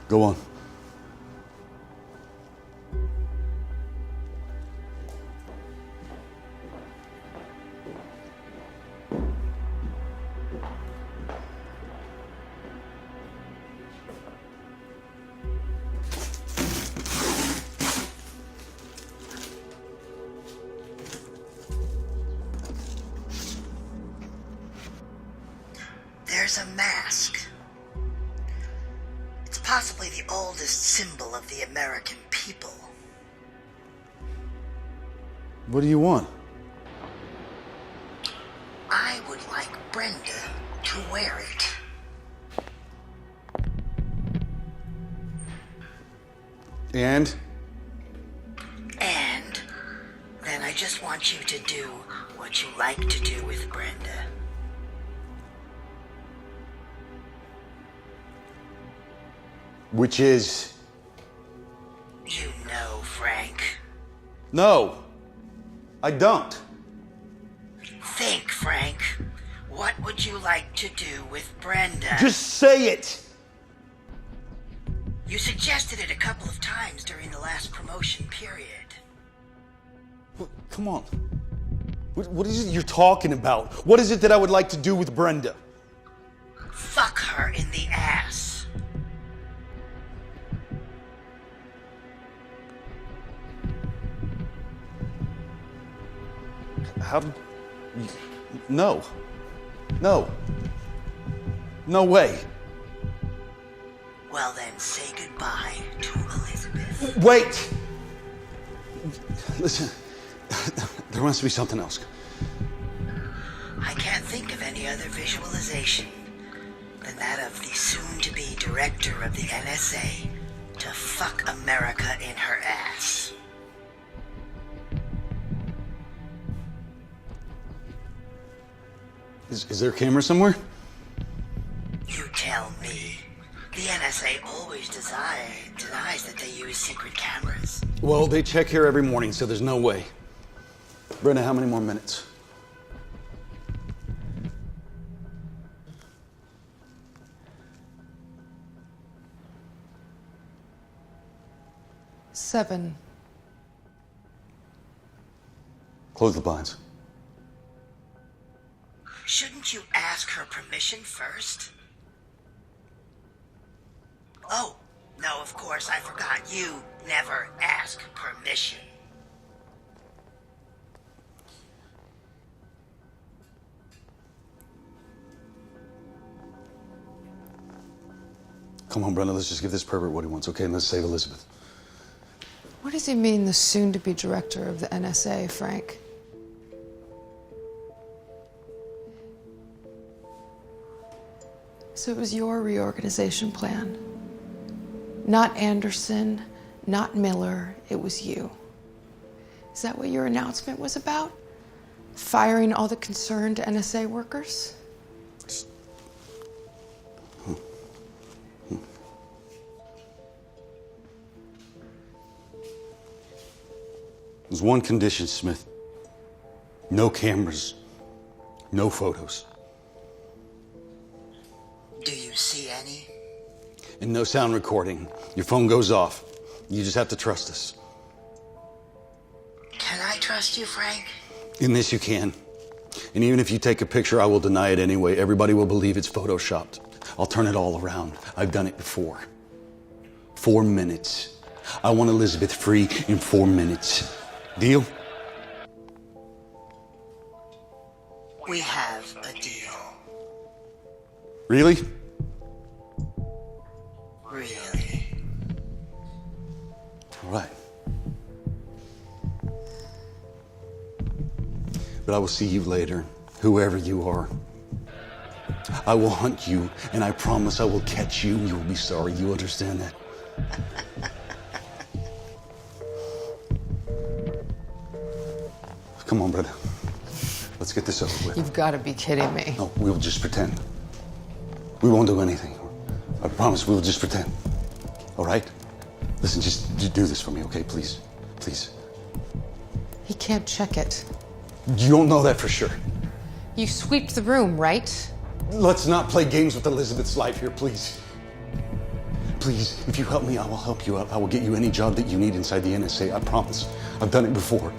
Go on. There's a mask. It's possibly the oldest symbol of the American people. What do you want? I would like Brenda to wear it. And? And then I just want you to do what you like to do with Brenda. Which is? You know, Frank. No, I don't. Think, Frank. What would you like to do with Brenda? Just say it! You suggested it a couple of times during the last promotion period. Come on. What is it you're talking about? What is it that I would like to do with Brenda? Fuck her in the ass. How did... No. No. No way. Well then, say goodbye to Elizabeth. Wait! Listen, there must be something else. I can't think of any other visualization than that of the soon-to-be director of the NSA to fuck America in her ass. Is there a camera somewhere? You tell me. The NSA always denies that they use secret cameras. Well, they check here every morning, so there's no way. Brenda, how many more minutes? Seven. Close the blinds. Shouldn't you ask her permission first? Oh, no, of course, I forgot. You never ask permission. Come on, Brenda, let's just give this pervert what he wants, okay? And let's save Elizabeth. What does he mean, the soon-to-be director of the NSA, Frank? So it was your reorganization plan. Not Anderson, not Miller, it was you. Is that what your announcement was about? Firing all the concerned NSA workers? There's one condition, Smith. No cameras, no photos. Do you see any? And no sound recording. Your phone goes off. You just have to trust us. Can I trust you, Frank? In this you can. And even if you take a picture, I will deny it anyway. Everybody will believe it's photoshopped. I'll turn it all around. I've done it before. 4 minutes. I want Elizabeth free in 4 minutes. Deal? We have a deal. Really? Really? All right. But I will see you later, whoever you are. I will hunt you, and I promise I will catch you. You will be sorry. You understand that? Come on, brother. Let's get this over with. You've got to be kidding me. No, we'll just pretend. We won't do anything. I promise we'll just pretend. All right? Listen, just do this for me, okay? Please. Please. He can't check it. You don't know that for sure. You sweeped the room, right? Let's not play games with Elizabeth's life here, please. Please, if you help me, I will help you out. I will get you any job that you need inside the NSA. I promise. I've done it before.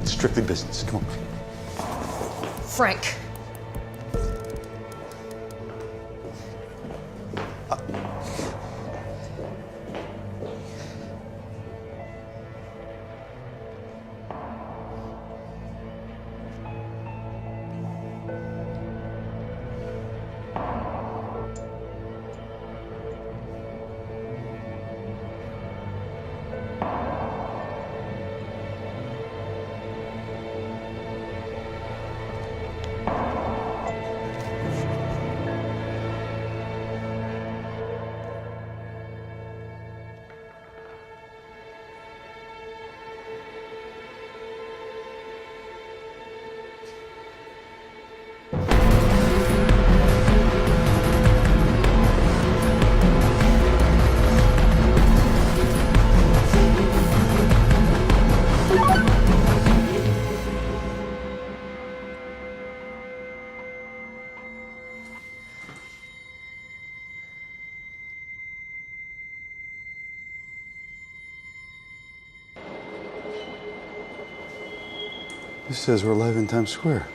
It's strictly business. Come on. Frank. This says we're live in Times Square.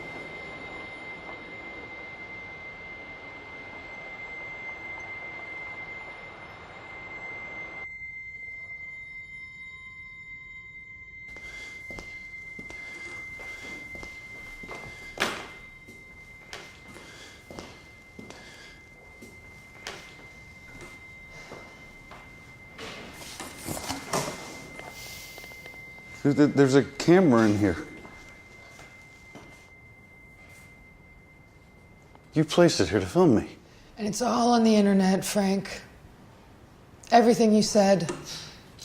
There's a camera in here. You placed it here to film me. And it's all on the internet, Frank. Everything you said.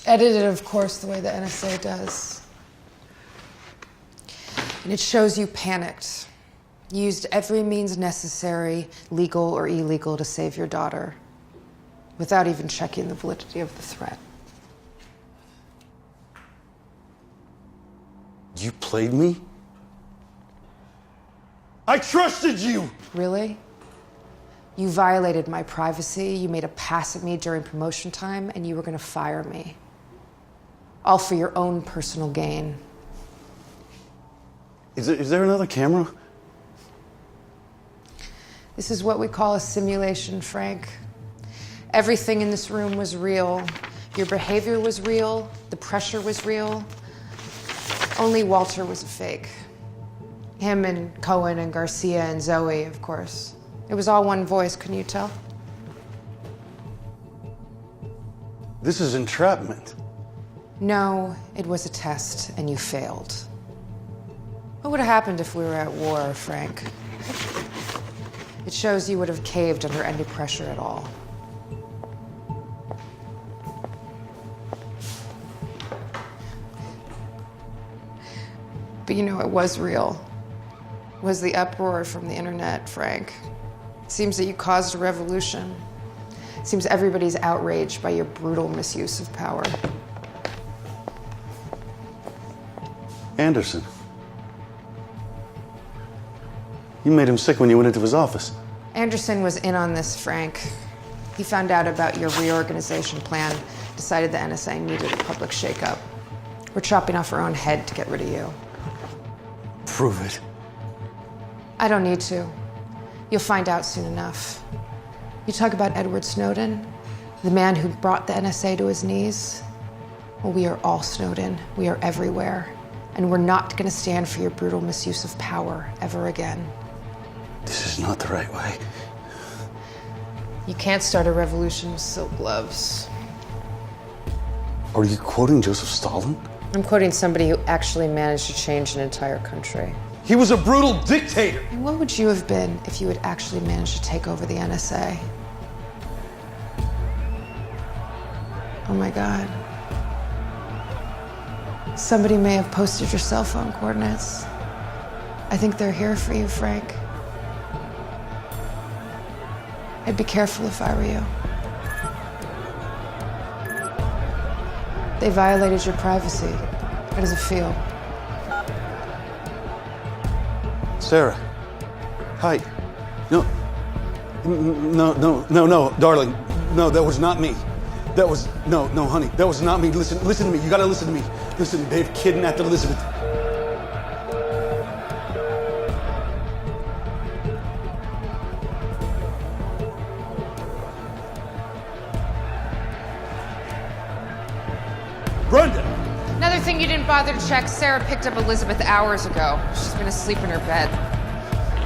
Edited, of course, the way the NSA does. And it shows you panicked. You used every means necessary, legal or illegal, to save your daughter, without even checking the validity of the threat. You played me? I trusted you! Really? You violated my privacy, you made a pass at me during promotion time, and you were gonna fire me. All for your own personal gain. Is there another camera? This is what we call a simulation, Frank. Everything in this room was real. Your behavior was real, the pressure was real. Only Walter was a fake. Him and Cohen and Garcia and Zoe, of course. It was all one voice, couldn't you tell? This is entrapment. No, it was a test, and you failed. What would have happened if we were at war, Frank? It shows you would have caved under any pressure at all. But you know, it was real. It was the uproar from the internet, Frank. It seems that you caused a revolution. It seems everybody's outraged by your brutal misuse of power. Anderson. You made him sick when you went into his office. Anderson was in on this, Frank. He found out about your reorganization plan, decided the NSA needed a public shakeup. We're chopping off our own head to get rid of you. Prove it. I don't need to. You'll find out soon enough. You talk about Edward Snowden, the man who brought the NSA to his knees. Well, we are all Snowden. We are everywhere. And we're not going to stand for your brutal misuse of power ever again. This is not the right way. You can't start a revolution with silk gloves. Are you quoting Joseph Stalin? I'm quoting somebody who actually managed to change an entire country. He was a brutal dictator. And what would you have been if you had actually managed to take over the NSA? Oh my God. Somebody may have posted your cell phone coordinates. I think they're here for you, Frank. I'd be careful if I were you. They violated your privacy. How does it feel? Sarah. Hi. No, darling. No, that was not me. That was, no, honey. That was not me. Listen to me. You gotta listen to me. Listen, they've kidnapped Elizabeth. Brenda! Another thing you didn't bother to check, Sarah picked up Elizabeth hours ago. She's been asleep in her bed.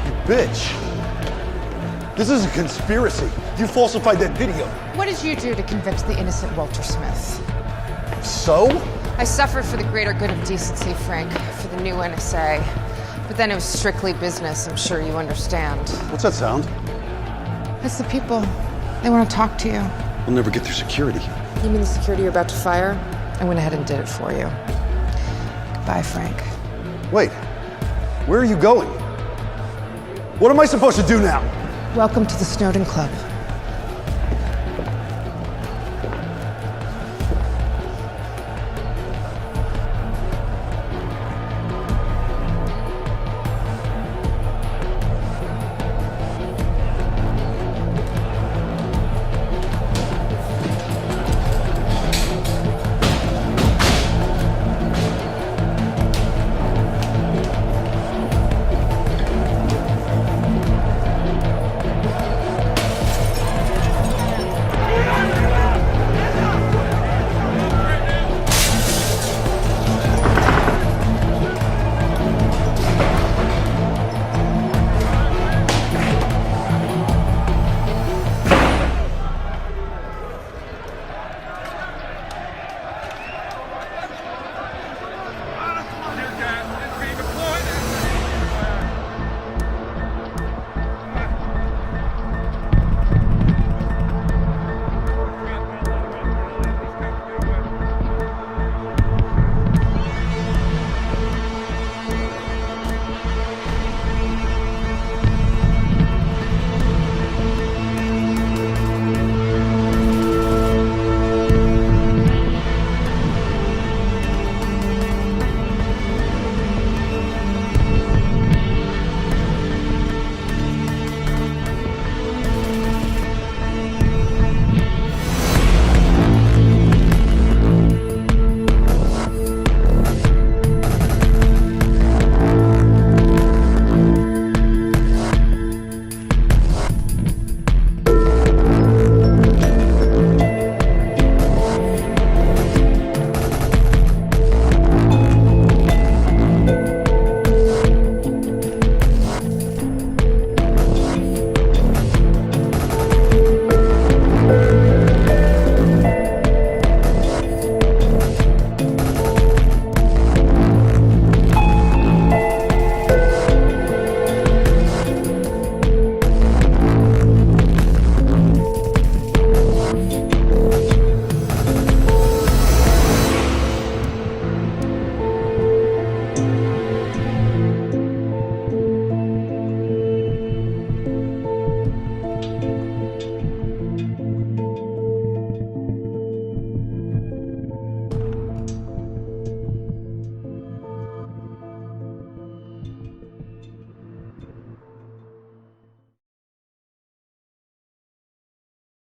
You bitch. This is a conspiracy. You falsified that video. What did you do to convict the innocent Walter Smith? So? I suffered for the greater good of decency, Frank, for the new NSA. But then it was strictly business, I'm sure you understand. What's that sound? It's the people. They want to talk to you. We'll never get through security. You mean the security you're about to fire? I went ahead and did it for you. Goodbye, Frank. Wait, where are you going? What am I supposed to do now? Welcome to the Snowden Club.